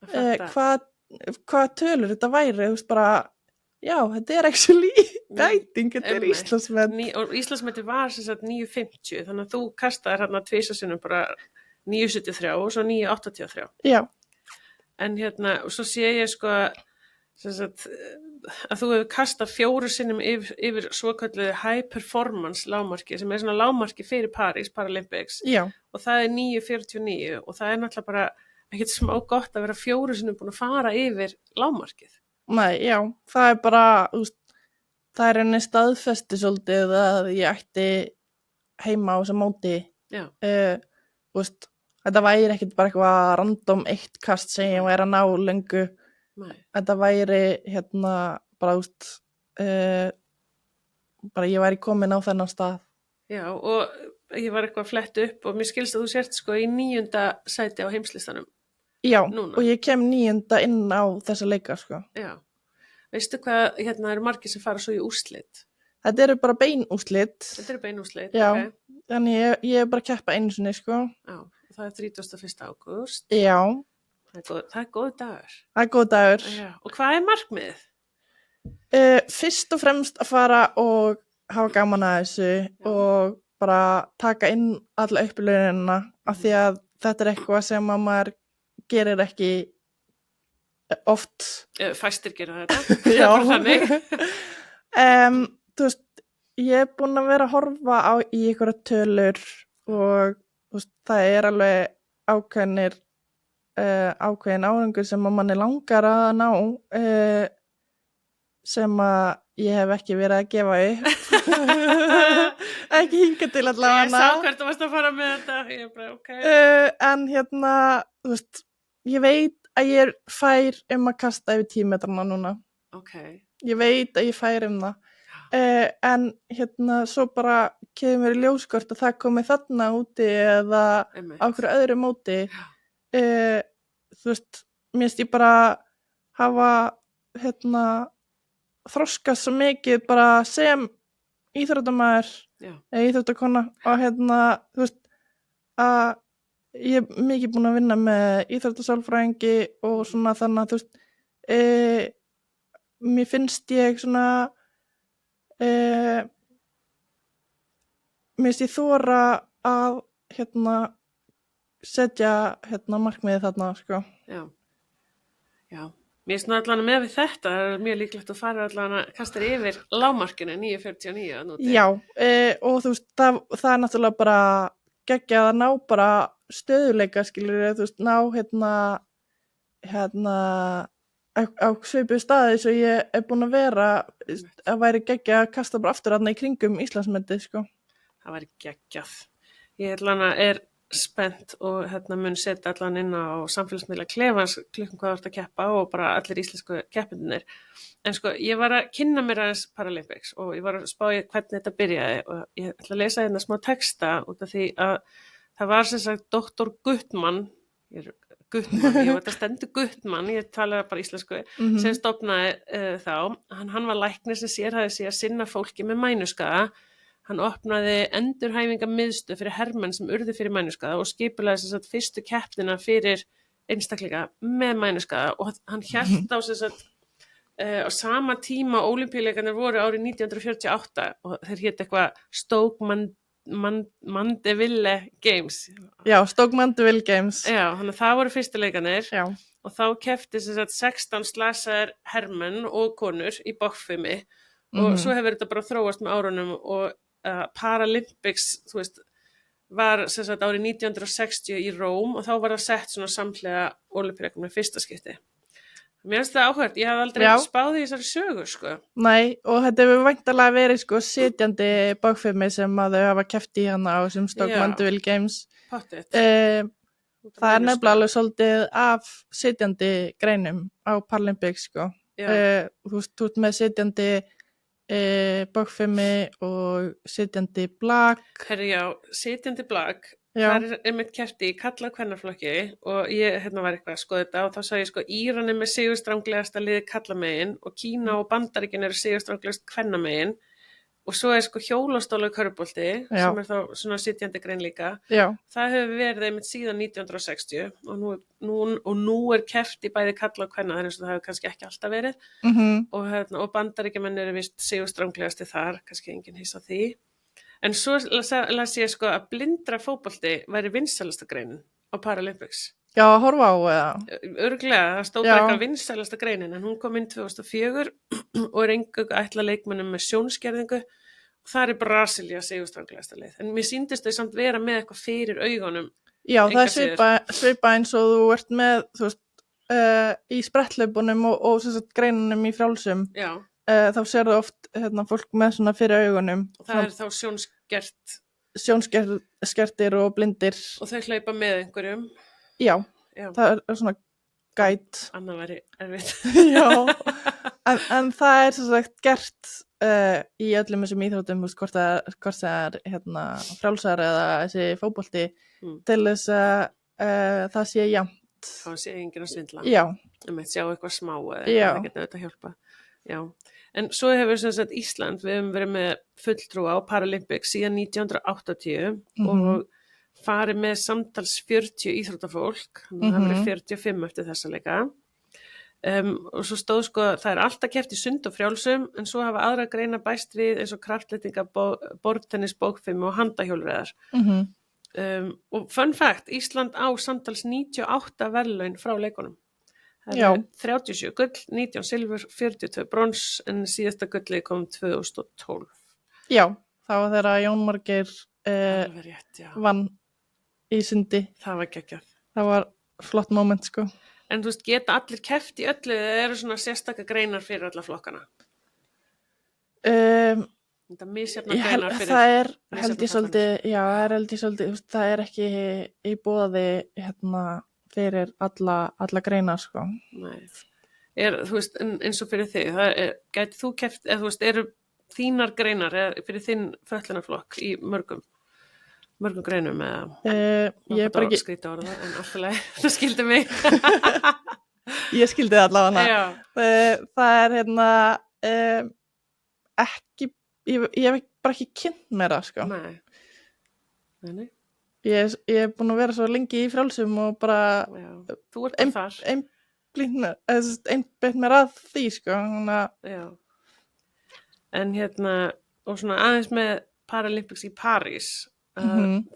Speaker 3: hvað tölur þetta væri, bara, já, þetta er actually gæting, þetta er Íslandsmet.
Speaker 2: Og Íslandsmeti var sem sagt 9.50, þannig að þú kastaðir hérna tvisasinnum bara 9.73 og svo 9.83.
Speaker 3: Já.
Speaker 2: En og svo sé ég sko að þú hefur kastað 4 sinnum yfir svokölluðu high performance lágmarki sem er svona lágmarki fyrir París Paralympics og það er 9.49 og það er náttúrulega bara ekkert smá gott að vera 4 sinnum búin að fara yfir lágmarkið.
Speaker 3: Nei, já, það er bara, það er enni staðfesti svolítið að ég ætti heima á þessu móti. Já. Þetta væri ekkert bara eitthvað random eitt kast sem ég væri að ná lengu. Nei. Þetta væri bara, bara ég væri komin á þennan stað.
Speaker 2: Já, og ég var eitthvað flett upp og mér skilst að þú sért sko í 9. sæti á heimslistanum.
Speaker 3: Já,
Speaker 2: núna.
Speaker 3: Og ég kem 9. inn á þessa leika, sko.
Speaker 2: Já, veistu hvað, eru margir sem fara svo í úrslit?
Speaker 3: Þetta eru bara beinúrslit.
Speaker 2: Þetta eru beinúrslit,
Speaker 3: já, ok. Þannig ég er bara að keppa einu sinni, sko.
Speaker 2: Já. Það er 31. ágúst.
Speaker 3: Já.
Speaker 2: Það er góð dagur.
Speaker 3: Það er góð dagur.
Speaker 2: Já. Og hvað er markmiðið?
Speaker 3: Fyrst og fremst að fara og hafa gaman að þessu og bara taka inn alla upplifunina af því að þetta er eitthvað sem að maður gerir ekki oft.
Speaker 2: Fæstir gera þetta.
Speaker 3: Já. Þú veist, ég er búin að vera að horfa í einhverja tölur og það er alveg ákveðin árangur sem að manni langar að ná sem að ég hef ekki verið að gefa upp ekki hingað til allavega.
Speaker 2: Ég sá hvert þú varst að fara með þetta. Ég bara, okay.
Speaker 3: En þú veist, ég veit að ég er fær að kasta yfir 10 metrana núna.
Speaker 2: Okay.
Speaker 3: Ég veit að ég fær það. En svo bara kemur í ljóskort að það komi þarna úti eða á hverju öðru móti. Þú veist, mér finnst ég bara hafa þroskast svo mikið bara sem íþróttamaður eða íþróttakona og þú veist að ég er mikið búin að vinna með íþróttasálfræðingi og svona þannig að þú veist mér finnst ég svona mér finnst ég þora að setja markmiðið þarna, sko. Já. Mér finnst allan með við þetta, það er mjög líklegt að fara allan að kasta yfir lágmarkinu 9.49. Já, og þú veist, það er náttúrulega bara geggjað að ná bara stöðuleika, skilur, þú veist, ná á svipuðu staði svo ég er búin að vera að væri geggjað að kasta bara aftur þarna í kringum Íslandsmetið, sko. Það væri geggjað. Ég er spennt og mun setja allan inn á samfélagsmiðla klefans klukkan hvað þú ert að keppa og bara allir íslensku keppendurnir. En sko, ég var að kynna mér aðeins Paralympics og ég var að spá í hvernig þetta byrjaði og ég ætla að lesa hérna smá texta út af því að það var sem sagt Dr. Guttmann,
Speaker 2: Guttmann, þetta stendur Guttmann, ég tala bara íslensku, sem stofnaði þá, hann var læknir sem sérhæfði sig að sinna fólki með mænuskaða. Hann opnaði endurhæfingarmiðstöð fyrir hermenn sem urðu fyrir mænuskaða og skipulaði sem sagt fyrstu keppnina fyrir einstaklinga með mænuskaða og hann hélt á sem sagt á sama tíma ólympíuleikarnir voru árið 1948 og þeir hétt eitthvað Stoke Mandeville Games.
Speaker 3: Já, Stoke Mandeville Games.
Speaker 2: Já, þannig að það voru fyrstu leikarnir.
Speaker 3: Já.
Speaker 2: Og þá keppti sem sagt 16 slasaðir hermenn og konur í bogfimi og svo hefur þetta bara þróast með árunum og Paralympics, þú veist, var sem sagt árið 1960 í Róm og þá var það sett svona samhliða ólympíuleikum með fyrsta skipti. Mér finnst það áhugavert, ég hafði aldrei spáð í þessari sögu, sko.
Speaker 3: Nei, og þetta hefur væntanlega verið, sko, sitjandi bogfimi sem að þau hafa keppt í hana á sem Stoke Mandeville Games.
Speaker 2: Pottet.
Speaker 3: Það nefnilega alveg svolítið af sitjandi greinum á Paralympics, sko. Þú veist, með sitjandi bogfimi og sitjandi blak.
Speaker 2: Herri, já, sitjandi blak, það mitt keppt í kalla- og kvennaflokki og ég var eitthvað að skoða þetta og þá sá ég sko Íran með sigurstranglegasta liði kallamegin og Kína og Bandaríkin eru sigurstranglegast kvennamegin og svo sko hjólastóla körfubolti sem þá svona sitjandi grein líka. Já. Það hefur verið einmitt síðan 1960 og nú keppt í bæði kalla og kvenna, þannig að það hefur kannski ekki alltaf verið og Bandaríkjamenn eru vist sigurstranglegasti þar, kannski enginn hissa því. En svo las ég sko að blindra fótbolti væri vinsælasta greinin á Paralympics.
Speaker 3: Já, horfa á eða?
Speaker 2: Örugglega, það stóð bara eitthvað vinsælasta greinin, en hún kom inn 2004 og eingöngu ætla leikmönnum með sjónskerðingu og það Brasilía sigurstranglegasta lið. En mér sýndist þau samt vera með eitthvað fyrir augunum.
Speaker 3: Já, það svipa eins og þú ert með, þú veist, í spretthlaupunum og sem sagt greinunum í frjálsum. Já. Þá sér það oft fólk með svona fyrir augunum.
Speaker 2: Og það þá
Speaker 3: sjónskertir og blindir.
Speaker 2: Og þau hlaupa með einhverjum.
Speaker 3: Já, það svona gæt.
Speaker 2: Annað væri erfitt.
Speaker 3: Já, en það sem sagt gert í öllum þessum íþróttum, hvort það frjálsar eða þessi fótbolti til þess að það sé jafnt.
Speaker 2: Það sé enginn að svindla.
Speaker 3: Já.
Speaker 2: Sjá eitthvað smá eða það geta auðvitað hjálpa. Já, en svo hefur sem sagt Ísland, við hefum verið með fulltrúa á Paralympics síðan 1980 og farið með samtals 40 íþróttafólk, þannig að það verið 45 eftir þessa leika. Og svo stóð sko, það alltaf keppt í sund og frjálsum, en svo hafa aðra greina bæst við eins og kraftlyftinga, borðtennis, bogfimi og handahjólreiðar. Og fun fact, Ísland á samtals 98 verðlaun frá leikunum. Það er 37 gull, 19 silfur, 42 brons, en síðasta gulli kom 2012. Já,
Speaker 3: það var þegar Jón Margeir vann í sundi.
Speaker 2: Það var geggjað.
Speaker 3: Það var flott moment, sko.
Speaker 2: En þú veist, geta allir keppt í öllu, eða eru svona sérstaka greinar fyrir alla flokkana? Þetta misjafna greinar fyrir...
Speaker 3: Það er held ég svolítið, það er ekki í boði fyrir alla greinar, sko.
Speaker 2: Nei. Þú veist, eins og fyrir þig, gæti þú keppt, eða þú veist, eru þínar greinar fyrir þinn fötlunarflokk í mörgum greinum, eða
Speaker 3: ég bara ekki
Speaker 2: skrýta orða, en alltaf leið, það skildi mig.
Speaker 3: Ég skildi það allavega. Það er ekki, ég hef bara ekki kynnt mér það, sko.
Speaker 2: Nei.
Speaker 3: Ég er búin að vera svo lengi í frjálsum og bara
Speaker 2: þú ert bara þar
Speaker 3: einbeitt mér að því, sko.
Speaker 2: Já. En og svona aðeins með Paralympics í París,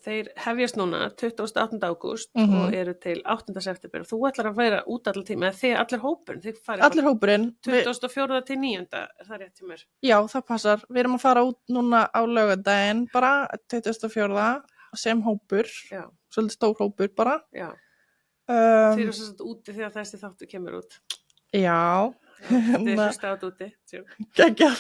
Speaker 2: þeir hefjast núna 28. ágúst og eru til 8. september og þú ætlar að vera út allar tíma, eða þið allir hópurinn,
Speaker 3: allir hópurinn
Speaker 2: 24. til 9. er það rétt hjá mér?
Speaker 3: Já, það passar, við erum að fara út núna á laugardaginn bara 24. sem hópur, svolítið stór hópur bara.
Speaker 2: Já. Þeir eru svo úti þegar þessi þáttu kemur út.
Speaker 3: Já.
Speaker 2: Þið hlusta át úti.
Speaker 3: Geggjað.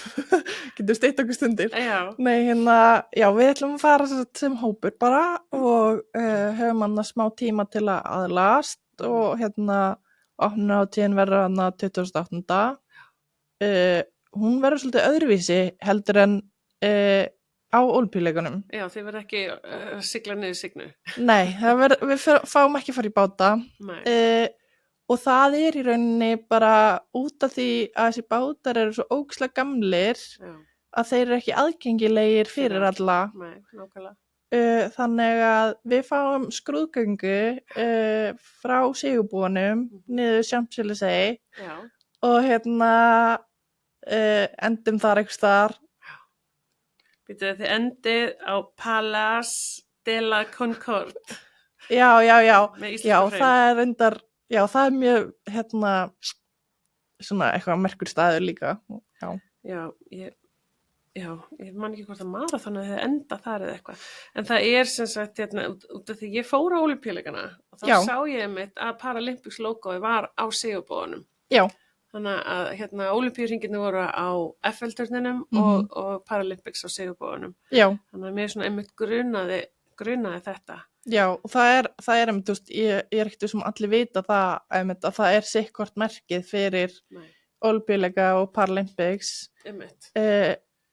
Speaker 3: Getur steytt okkur stundir.
Speaker 2: Já.
Speaker 3: Nei, við ætlum að fara sem hópur bara og höfum annað smá tíma til að aðlast og opnunarhátíðin verður 28. Hún verður svolítið öðruvísi heldur en á Ólympíuleikunum.
Speaker 2: Já, þið verða ekki sigla niður signu.
Speaker 3: Nei, við fáum ekki að fara í báta.
Speaker 2: Nei.
Speaker 3: Og það í rauninni bara út af því að þessi bátar eru svo ógeðslega gamlir
Speaker 2: Já.
Speaker 3: að þeir eru ekki aðgengilegir fyrir alla.
Speaker 2: Nei, nákvæmlega.
Speaker 3: Þannig að við fáum skrúðgöngu frá Sigurbúanum niður Champs-Élysées
Speaker 2: Já.
Speaker 3: og endum þar einhvers staðar.
Speaker 2: Þið endið á Palace de la Concorde.
Speaker 3: Já,
Speaker 2: Með íslensku
Speaker 3: já,
Speaker 2: hreim.
Speaker 3: það er reyndar, já, það er mjög, svona eitthvað merkur staður líka, já.
Speaker 2: Já, ég man ekki hvort að maraþonu hefði endað þar eða eitthvað. En það er sem sagt, út af því ég fór á Ólympíuleikana og þá sá ég einmitt að Paralympics logoði var á Sigurbúanum.
Speaker 3: Já.
Speaker 2: Þannig að Ólympíuhringirnir voru á Eiffel-turninum og Paralympics á Sigurbúanum.
Speaker 3: Já.
Speaker 2: Þannig að mér svona einmitt grunaði þetta.
Speaker 3: Já, og það er einmitt, þú veist, ég er ekkert sem allir vita það, einmitt, að það er sikkvort merkið fyrir Ólympíuleika og Paralympics.
Speaker 2: Einmitt.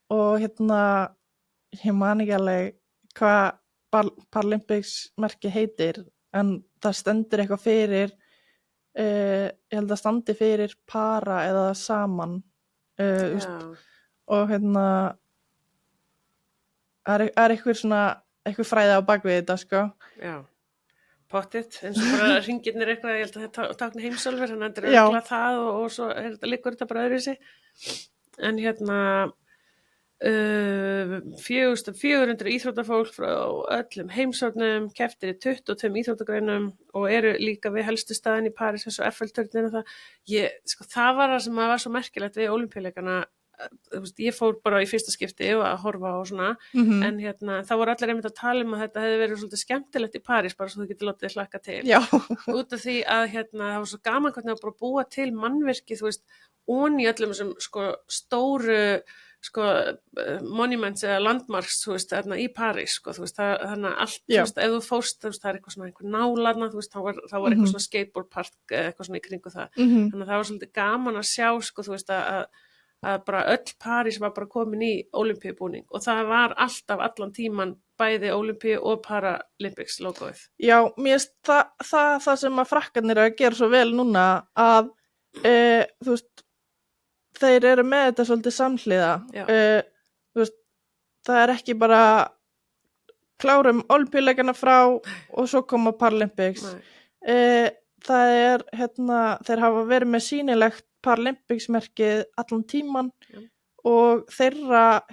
Speaker 3: Og ég man ekki alveg hvað Paralympics merkið heitir, en það stendur eitthvað fyrir, ég held að standi fyrir para eða saman, og er eitthvað svona, eitthvað fræði á bakvið þetta, sko.
Speaker 2: Já, pottitt, eins og bara hringirnir eitthvað, ég held að þetta tákna heimsálfur, þannig að þetta er örugglega það og svo liggur þetta bara öðruvísi. En 400 íþróttafólk frá öllum heimshornum kepptir í 22 íþróttagreinum og eru líka við helstu staðin í París eins og Eiffel-turninn og það. Það var það sem var svo merkilegt við Ólympíuleikana. Ég fór bara í fyrsta skipti og að horfa og svona, en það voru allir einmitt að tala um að þetta hefði verið svolítið skemmtilegt í París, bara svo þú getur látið hlakka til.
Speaker 3: Já.
Speaker 2: Út af því að það var svo gaman hvernig að bara búa til mannvirki, þú veist, ón í öllum þessum stóru monuments eða landmarks, þú veist, í París, þú veist, þannig að allt, þú veist, ef þú fórst, þú veist, það er eitthvað svona einhver nálarna, þú veist, þá var eitthvað svona skateboard park, eitthvað svona í kringu það. Þannig að það var svolítið gaman að sjá, þú veist, að bara öll París var bara komin í Ólympíubúning og það var alltaf allan tíman bæði Ólympíu og Paralympics logoið.
Speaker 3: Já, mér finnst það sem að frakkarnir að gera svo vel núna að, þú veist, þeir eru með þetta svolítið samhliða. Þú veist, það er ekki bara klárum Ólympíuleikana frá og svo koma Paralympics. Það er, þeir hafa verið með sýnilegt Paralympics-merkið allan tíman og þeirra,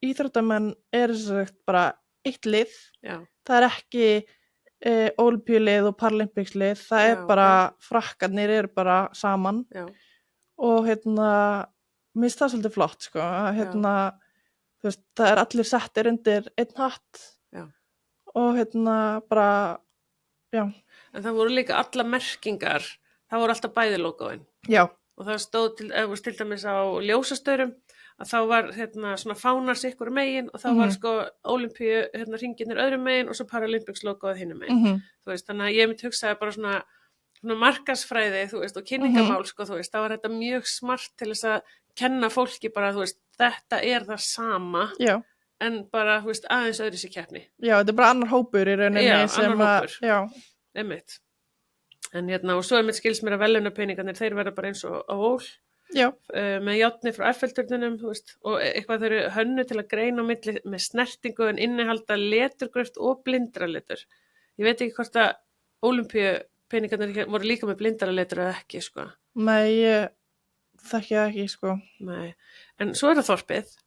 Speaker 3: íþróttamenn er sagt bara eitt lið.
Speaker 2: Já. Það
Speaker 3: er ekki Ólympíulið og Paralympics-lið, það er bara, frakkarnir eru bara saman.
Speaker 2: Já.
Speaker 3: Og mér finnst það svolítið flott, sko, þú veist, það er allir settir undir einn hatt.
Speaker 2: Já.
Speaker 3: Og bara, já.
Speaker 2: En það voru líka alla merkingar, það voru alltaf bæði logoin.
Speaker 3: Já.
Speaker 2: Og það stóð til dæmis á ljósastörum að þá var svona fánar sikkur megin og þá var Ólympíu hringirnir öðrum megin og svo Paralympics logoið hinum megin. Þú veist, þannig að ég myndi hugsaði bara svona markaðsfræði, þú veist, og kynningamál, þú veist, þá var þetta mjög smart til þess að kenna fólki bara, þú veist, þetta er það sama.
Speaker 3: Já.
Speaker 2: En bara, þú veist, aðeins öðru sér keppni.
Speaker 3: Já, þetta er bara annar hópur í rauninni.
Speaker 2: Já, annar hópur.
Speaker 3: Já.
Speaker 2: Einmitt. En og svo einmitt skils mér að verðlaunapeningarnir, þeir verða bara eins og á ól.
Speaker 3: Já.
Speaker 2: Með járni frá Eiffel-turninum, þú veist, og eitthvað þau eru hönnu til að greina á milli með snertingu en innihalda leturgröft og blindraletur. Ég veit ekki hvort að Ólympíupeningarnir voru líka með blindraletur eða ekki, sko.
Speaker 3: Nei, ég þekki það ekki, sko.
Speaker 2: Nei, en svo er það þorpið.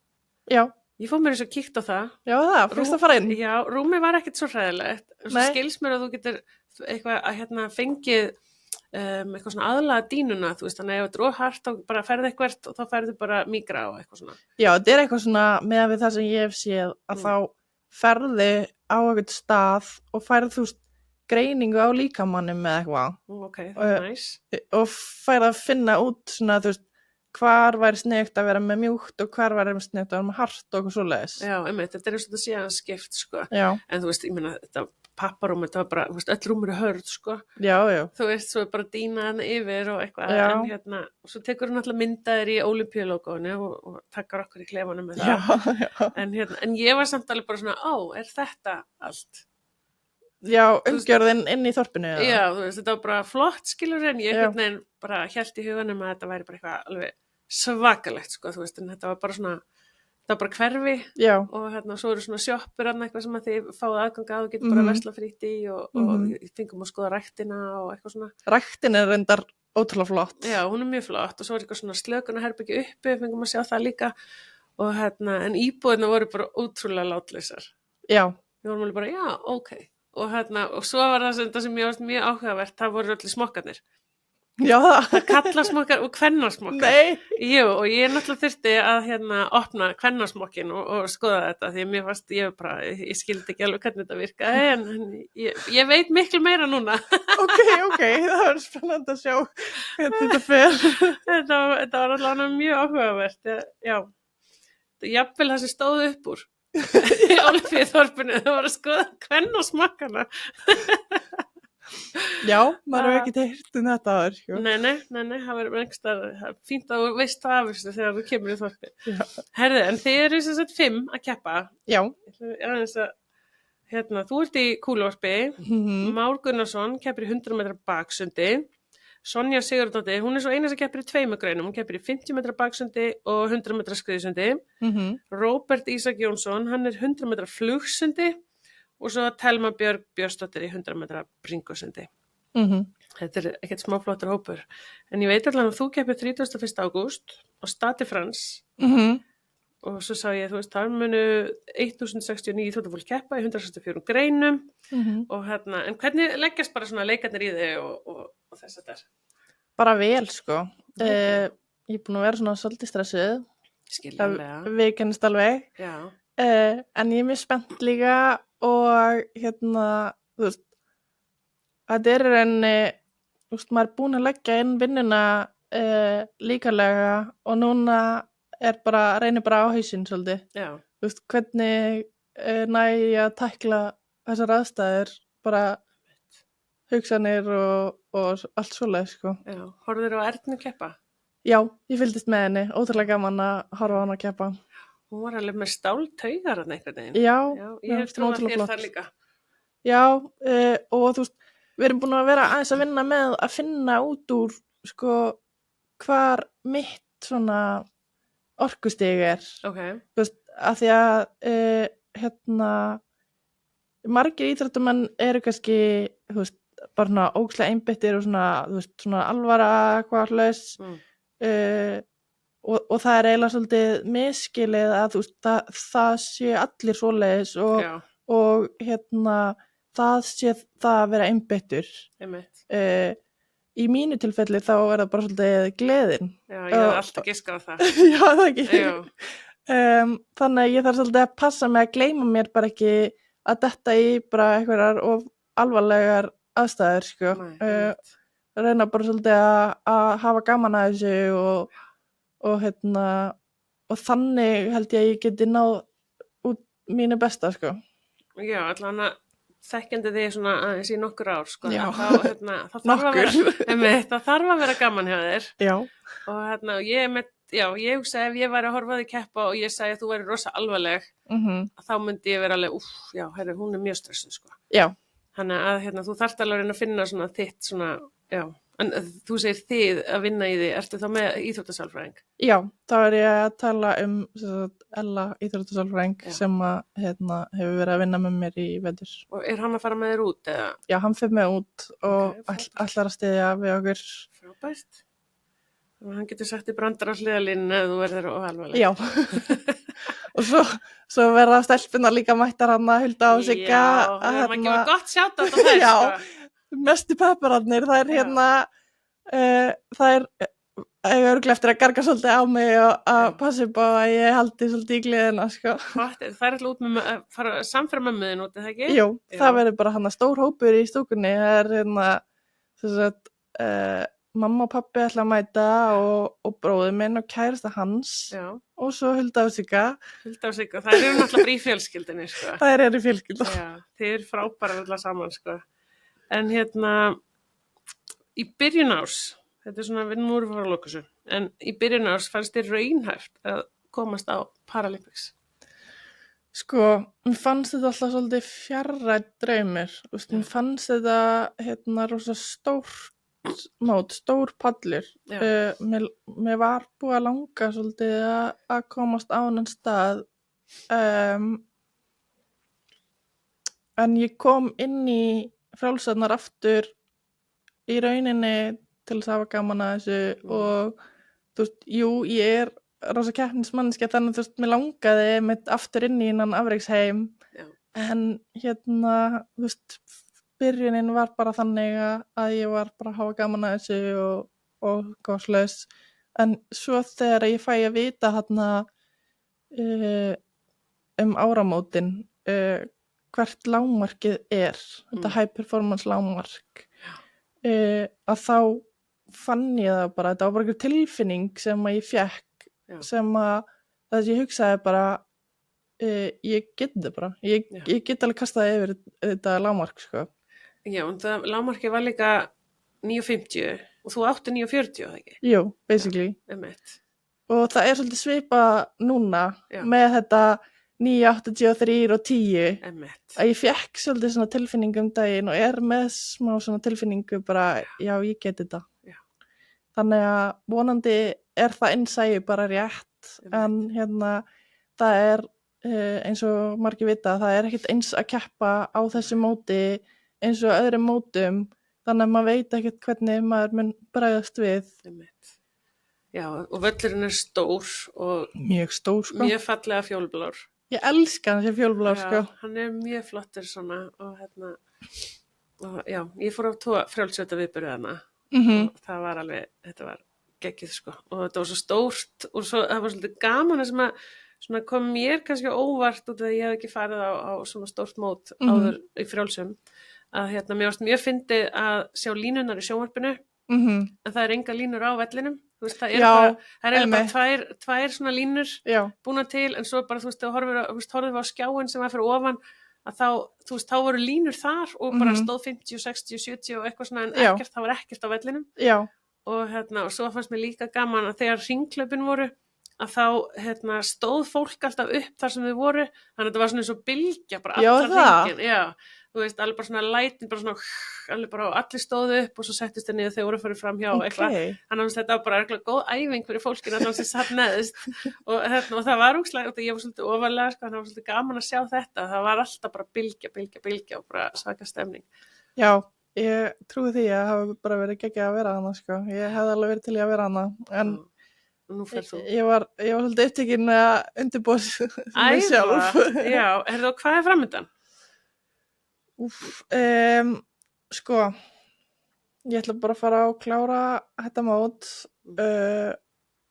Speaker 3: Já.
Speaker 2: Ég fór mér eins og kíkt á það.
Speaker 3: Já, fyrst að fara inn.
Speaker 2: Já, rúmið var ekkert svo hræðilegt. En svo skils mér að þú getur eitthvað að fengið eitthvað svona aðlaga dínuna, þú veist, þannig að ef þetta er óhart þá bara ferði eitthvað og þá ferði bara mígra og eitthvað svona.
Speaker 3: Já, þetta er eitthvað svona meðan við það sem ég hef séð að þá ferði á eitthvað stað og færði þú veist greiningu á líkamannum með eitthvað.
Speaker 2: Ok, það er næs.
Speaker 3: Og færði að finna út svona, þú veist, hvar væri sniðugt að vera með mjúkt og hvar væri sniðugt að vera með hart og eitthvað svoleiðis.
Speaker 2: Já, einmitt, þetta er eins og þetta sé að skipt, sko.
Speaker 3: Já.
Speaker 2: En þú veist, ég meina, þetta papparúm, þetta var bara, þú veist, öll rúm eru hörð, sko.
Speaker 3: Já, já.
Speaker 2: Þú veist, svo er bara dýna hann yfir og eitthvað,
Speaker 3: Já.
Speaker 2: en hérna, og svo tekur hún alltaf myndaðir í Ólympíulógóinu og takkar okkur í klefanum með
Speaker 3: Já,
Speaker 2: það.
Speaker 3: já.
Speaker 2: En ég var samt alveg bara svona, er þetta allt?
Speaker 3: Já, umgjörðin inn í þorpinu. eða?
Speaker 2: Já, þú veist, þetta var bara flott, skilur, en ég
Speaker 3: Já.
Speaker 2: einhvern veginn bara hélt í huganum að þetta væri bara eitthvað alveg svakalegt, sko, þú veist, en þetta var bara svona, þetta var bara hverfi
Speaker 3: Já,
Speaker 2: og hérna, svo eru svona sjoppur eitthvað sem að þið fáið aðgang að og getur bara versla frýtt í og fengum að skoða ræktina og eitthvað svona.
Speaker 3: ræktin er reyndar ótrúlega flott.
Speaker 2: Já, hún er mjög flott og svo er eitthvað svona slökunarherbergi uppi, fengum að sjá það líka og hérna, en íbúðina voru bara ótrúlega látlausar.
Speaker 3: Já,
Speaker 2: Við vorum alveg bara, já, ok. Og hérna, og svo var það sem ég varst mjög áhugavert, það voru allir smokkarnir.
Speaker 3: já það.
Speaker 2: Kallasmokkar og kvennarsmokkar.
Speaker 3: Nei.
Speaker 2: Jú, og ég náttúrulega þurfti að opna kvennarsmokkin og skoða þetta því að mér fannst, ég skildi ekki alveg hvernig þetta virkaði en ég veit miklu meira núna.
Speaker 3: Ok, það verður spennandi að sjá hvernig þetta fer.
Speaker 2: Þetta var allavega mjög áhugavert, já. Jafnvel það sem stóð upp úr í Ólympíuþorpinu, það var að skoða kvennarsmokkana.
Speaker 3: Já, maður hefur ekki heyrt þetta aður, sko.
Speaker 2: Nei, það verður einhverstað fínt að þú veist það af þessu þegar þú kemur í þorpi. Herðu, en þið eru sem sagt 5 að keppa.
Speaker 3: Já.
Speaker 2: Þú ert í kúluvarpi, Már Gunnarsson keppir í 100 metra baksundi, Sonja Sigurðardóttir, hún er svo eina sem keppir í 2 greinum, hún keppir í 50 metra baksundi og 100 metra skriðsundi. Róbert Ísak Jónsson, hann er 100 metra flugsundi og svo Telma Björg Björnsdóttir í 100 metra bringusundi. Þetta er ekkert smáflottur hópur. En ég veit allavega að þú keppir 31. ágúst og Stati Frans og svo sá ég, þú veist, það munu 1069 íþróttafólk keppa í 164 greinum og hérna, en hvernig leggjast bara svona leikarnir í þig og þess að það er?
Speaker 3: Bara vel, sko. Ég er búin að vera svona svolítið stressuð.
Speaker 2: Skiljanlega.
Speaker 3: Það viðkennist alveg.
Speaker 2: Já.
Speaker 3: En ég er mjög spennt líka og hérna, þú veist, þetta er enni, þú veist, maður er búin að leggja inn vinnuna líkalega og núna reynir bara á hausinn svolítið.
Speaker 2: Já.
Speaker 3: Þú veist, hvernig næ ég að tækla þessar aðstæður, bara hugsanir og allt svoleið, sko.
Speaker 2: Já, horfðir á Ernu keppa?
Speaker 3: Já, ég fylgdist með henni, ótrúlega gaman að horfa á hana að keppa.
Speaker 2: Hún var alveg með stáltaugar hann einhvern veginn.
Speaker 3: Já,
Speaker 2: ég hef trúið að þér þar líka.
Speaker 3: Já, og þú veist, við erum búin að vera aðeins að vinna með að finna út úr, sko, hvar mitt svona orkustig er.
Speaker 2: Ok.
Speaker 3: Þú veist, af því að, margir íþróttamenn eru kannski, þú veist, bara svona ógeðslega einbeittir og svona, þú veist, svona alvara hvað hlaus og það er eiginlega svolítið misskilið að þú veist, það sé allir svoleiðis og það sé það að vera einbeittur.
Speaker 2: Einmitt.
Speaker 3: Í mínu tilfelli þá er það bara svolítið gleðin.
Speaker 2: Já, ég hef alltaf giskað á það.
Speaker 3: Já, það ekki.
Speaker 2: Já.
Speaker 3: Þannig að ég þarf svolítið að passa mig að gleyma mér bara ekki að detta í bara einhverjar og alvarlegar aðstæður, sko. Reyna bara svolítið að hafa gaman að þessu og þannig held ég að ég geti náð út mínu besta, sko.
Speaker 2: Já, allan að þekkjandi þig svona aðeins í nokkur ár, sko.
Speaker 3: Já,
Speaker 2: það þarf að vera gaman hjá þér.
Speaker 3: Já.
Speaker 2: Og ég hugsa ef ég væri að horfa á þig keppa og ég segi að þú væri rosa alvarleg, þá myndi ég vera alveg, hún er mjög stressuð, sko.
Speaker 3: Já.
Speaker 2: Þannig að þú þarft alveg að reyna að finna svona þitt svona, já. En þú segir þið að vinna í því, ertu þá með íþróttasálfræðing?
Speaker 3: Já, þá er ég að tala Ella íþróttasálfræðing sem hefur verið að vinna með mér í vetur.
Speaker 2: Og er hann að fara með þér út, eða? Já,
Speaker 3: hann fer með út og ætlar að styðja við okkur.
Speaker 2: Frábært. Þannig að hann getur sagt í brandar á hliðalínu ef þú verður alvarleg.
Speaker 3: Já. Og svo verða stelpunar líka mættar hann að hulda á sig.
Speaker 2: Já, það er maður gefur gott sjátt á þetta þess, sko.
Speaker 3: Mestu peppararnir, það er það er örugglega eftir að garga svolítið á mig og að passa upp á að ég haldi svolítið í gleðina, sko.
Speaker 2: Það er alltaf út með að fara samfæra mömmuðin út, er það ekki?
Speaker 3: Jú, það verður bara stór hópur í stúkunni, það er mamma og pappi ætla að mæta og bróðir minn og kærasta hans
Speaker 2: Já,
Speaker 3: og svo Hulda og Sigga.
Speaker 2: Hulda og Sigga, það eru náttúrulega bara í fjölskyldinni, sko.
Speaker 3: Það eru fjölskylda.
Speaker 2: Já, þið eru frábærar allar saman, sko. En í byrjun árs, þetta svona, við nú erum að fara að loka þessu, en í byrjun árs fannst þér raunhæft að komast á Paralympics?
Speaker 3: Sko, mér fannst þetta alltaf svolítið fjarrænt draumur. Mér fannst þetta rosa stórt mót, stór pallur. Mér var búið að langa svolítið að komast á annan stað. En ég kom inn í frjálsarnar aftur í rauninni til þess að hafa gaman að þessu og þú veist, jú, ég rosa keppnismanneskja þannig þú veist, mér langaði mitt aftur inn í innan afreiksheim en þú veist, byrjunin var bara þannig að ég var bara að hafa gaman að þessu og góðslaus en svo þegar ég fæ að vita áramótin hvert lágmarkið þetta high performance lágmark að þá fann ég það bara, þetta var bara einhver tilfinning sem að ég fékk sem að þess að ég hugsaði bara ég get þetta bara ég get alveg kastaði yfir þetta lágmark sko.
Speaker 2: Já, en það lágmarkið var líka 9.50 og þú átti 9.40, það ekki?
Speaker 3: Jú, basically. Og það svolítið svipað núna með þetta 9.83 og 10 að ég fékk svolítið svona tilfinningu daginn og með smá svona tilfinningu bara, já, ég get þetta. Þannig að vonandi það innsæi bara rétt en það eins og margir vita það ekkert eins að keppa á þessu móti eins og öðrum mótum þannig að maður veit ekkert hvernig maður mun bregðast við.
Speaker 2: Já, og völlurinn stór og
Speaker 3: mjög stór sko.
Speaker 2: Mjög fallega fjólblár.
Speaker 3: Ég elska hann sem fjólblár sko.
Speaker 2: Hann mjög flottur svona og og já, ég fór á 2 frjálsjóta viðburði þarna. Og það var alveg, þetta var geggjuð sko og þetta var svo stórt og svo, það var svolítið gaman sem að svona kom mér kannski óvart út af að ég hef ekki farið á svona stórt mót áður í frjálsum að mér varst mjög fyndið að sjá línunar í sjónvarpinu en það enga línur á vellinum þú veist, það bara tvær svona línur búna til en svo bara þú veist, horfum við á skjáin sem var fyrir ofan að þá voru línur þar og bara stóð 50, 60, 70 og eitthvað svona en það var ekkert á vellinum og svo fannst mér líka gaman að þegar hringhlaupin voru að þá stóð fólk alltaf upp þar sem þau voru þannig að þetta var svona eins og bylgja bara allar hringin, þú veist, alveg bara svona lætin bara svona, alveg bara allir stóðu upp og svo settist það niður þegar voru fyrir fram hjá eitthvað, þannig að þetta var bara eitthvað góð æfing fyrir fólkinu allan sem satt neðist og það var úkslega, ég var svolítið ofarlega sko, það var svolítið gaman að sjá þetta, það var alltaf bara bylgja og bara svaka stemning.
Speaker 3: Já, ég trúi því að það hafi bara verið geggjað að vera hana sko, ég hefði alveg verið til að vera hana en ég var svolítið upptekinn að undirbúa mig sjálf.
Speaker 2: Já, hvað framundan?
Speaker 3: Sko ég ætla bara að fara að klára þetta mót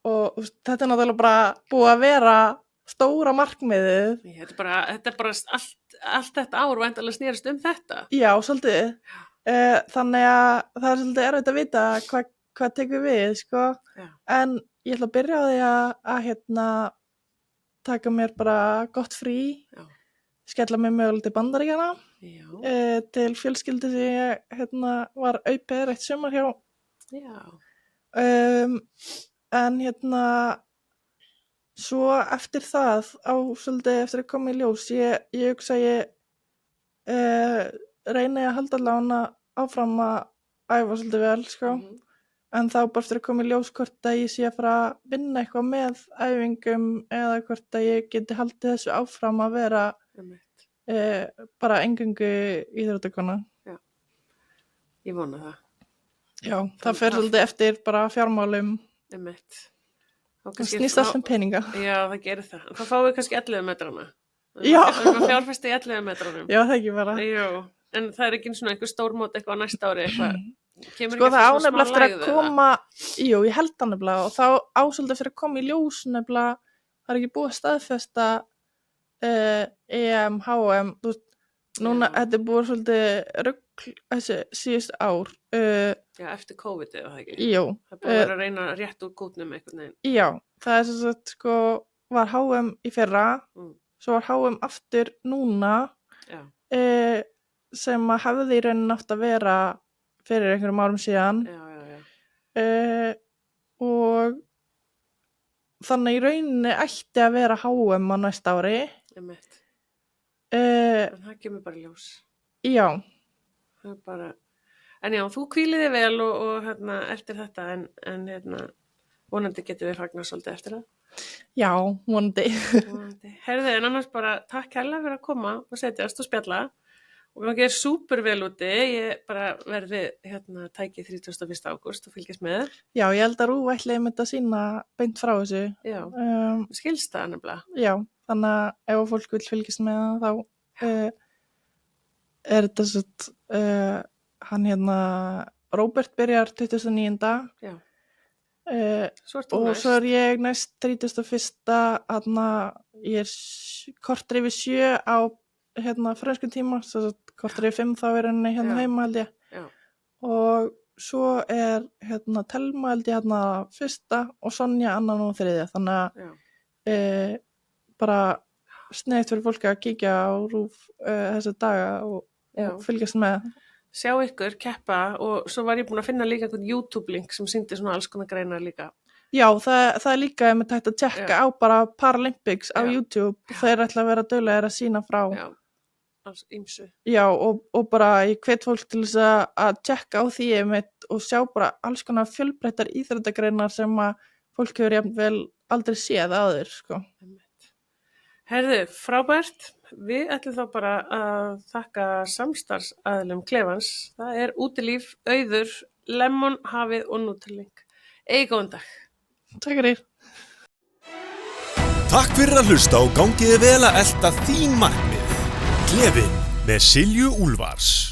Speaker 3: og þetta náttúrulega bara búið að vera stóra markmiðið.
Speaker 2: Þetta er bara allt þetta ár væntanlega snerist þetta.
Speaker 3: Já, svolítið. Þannig að það svolítið erfitt að vita hvað tekur við, sko. En ég ætla að byrja á því að taka mér bara gott frí. Skella mig mögulega til Bandaríkjanna til fjölskyldu sem ég var au pair eitt sumar hjá en svo eftir það svolítið eftir að koma í ljós ég hugsa ég reyni að halda allavega áfram að æfa svolítið vel sko en þá bara eftir að koma í ljós hvort að ég sé að fara að vinna eitthvað með æfingum eða hvort að ég geti haldið þessu áfram að vera bara eingöngu íþróttakona.
Speaker 2: Já, ég vona það.
Speaker 3: Já, það fer svolítið eftir bara fjármálum. Það snýst allt peninga.
Speaker 2: Já, það gerir það. Þá fáum við kannski 11 metrana.
Speaker 3: Já.
Speaker 2: Það fjárfesti í 11 metranum.
Speaker 3: Já, það ekki bara.
Speaker 2: Jú, en það ekki svona einhver stórmót eitthvað á næsta ári eitthvað.
Speaker 3: Sko það ánefnilega eftir að koma, jú, ég held það nefnilega og þá ásöldi fyrir að koma í ljós nefnilega, það ekki búið að staðfesta EM, HM, þú veist, núna þetta búið svolítið rugl þessi síðust ár
Speaker 2: Já, eftir COVID eða það ekki.
Speaker 3: Jú.
Speaker 2: Það er búið að vera að reyna rétt úr kútnum einhvern veginn.
Speaker 3: Já, það er sem sagt sko, var HM í fyrra, svo var HM aftur núna,
Speaker 2: Já,
Speaker 3: sem að hefði í rauninni átt að vera fyrir einhverjum árum síðan.
Speaker 2: já.
Speaker 3: Og þannig í rauninni ætti að vera HM á næsta ári.
Speaker 2: Einmitt.
Speaker 3: En
Speaker 2: En það kemur bara í ljós.
Speaker 3: Já.
Speaker 2: Það er bara... En já, þú hvíliði vel og eftir þetta en vonandi getum við fagnar svolítið eftir það.
Speaker 3: Já, vonandi.
Speaker 2: Herðu, en annars bara takk kærlega fyrir að koma og setjast og spjalla. Og það gerir súper vel úti. Ég bara verði tæki 31. ágúst og fylgjast með.
Speaker 3: Já, ég held að Rúv ætli einmitt að sýna beint frá þessu.
Speaker 2: Já, skilst það nefnilega.
Speaker 3: Já, þannig að ef fólk vil fylgjast með það, þá er þetta svo hann Róbert byrjar 29.
Speaker 2: Já.
Speaker 3: Og svo er ég næst 31. Ég er korter yfir 7 á frönskum tíma, svo korter yfir 5 þá er henni heima held ég.
Speaker 2: Já.
Speaker 3: Og svo er Telma held ég 1. og Sonja 2. og 3. Þannig að bara sneitt fyrir fólki að kíkja á Rúv þessa daga og fylgjast með.
Speaker 2: Sjá ykkur, keppa og svo var ég búin að finna líka einhvern YouTube-link sem sýndi svona alls konar greinar líka.
Speaker 3: Já, það er líka einmitt hægt að tjekka á bara Paralympics á YouTube. Þeir ætla að vera duglegir að sýna frá.
Speaker 2: Já, alls ýmsu.
Speaker 3: Já, og bara ég hvet fólk til þess að tjekka á því einmitt og sjá bara alls konar fjölbreyttar íþróttagreinar sem að fólk hefur jafnvel aldrei séð áður, sko.
Speaker 2: Herðu, frábært. Við ætlum þá bara að þakka samstarfsaðilum Klefans. Það er Útilíf, Auður, Lemon, Hafið og Nutrilink. Góðan dag.
Speaker 3: Takk fyrir.
Speaker 1: Takk fyrir að hlusta og gangiði vel að elta þín markmið. Klefinn með Silju Úlfars.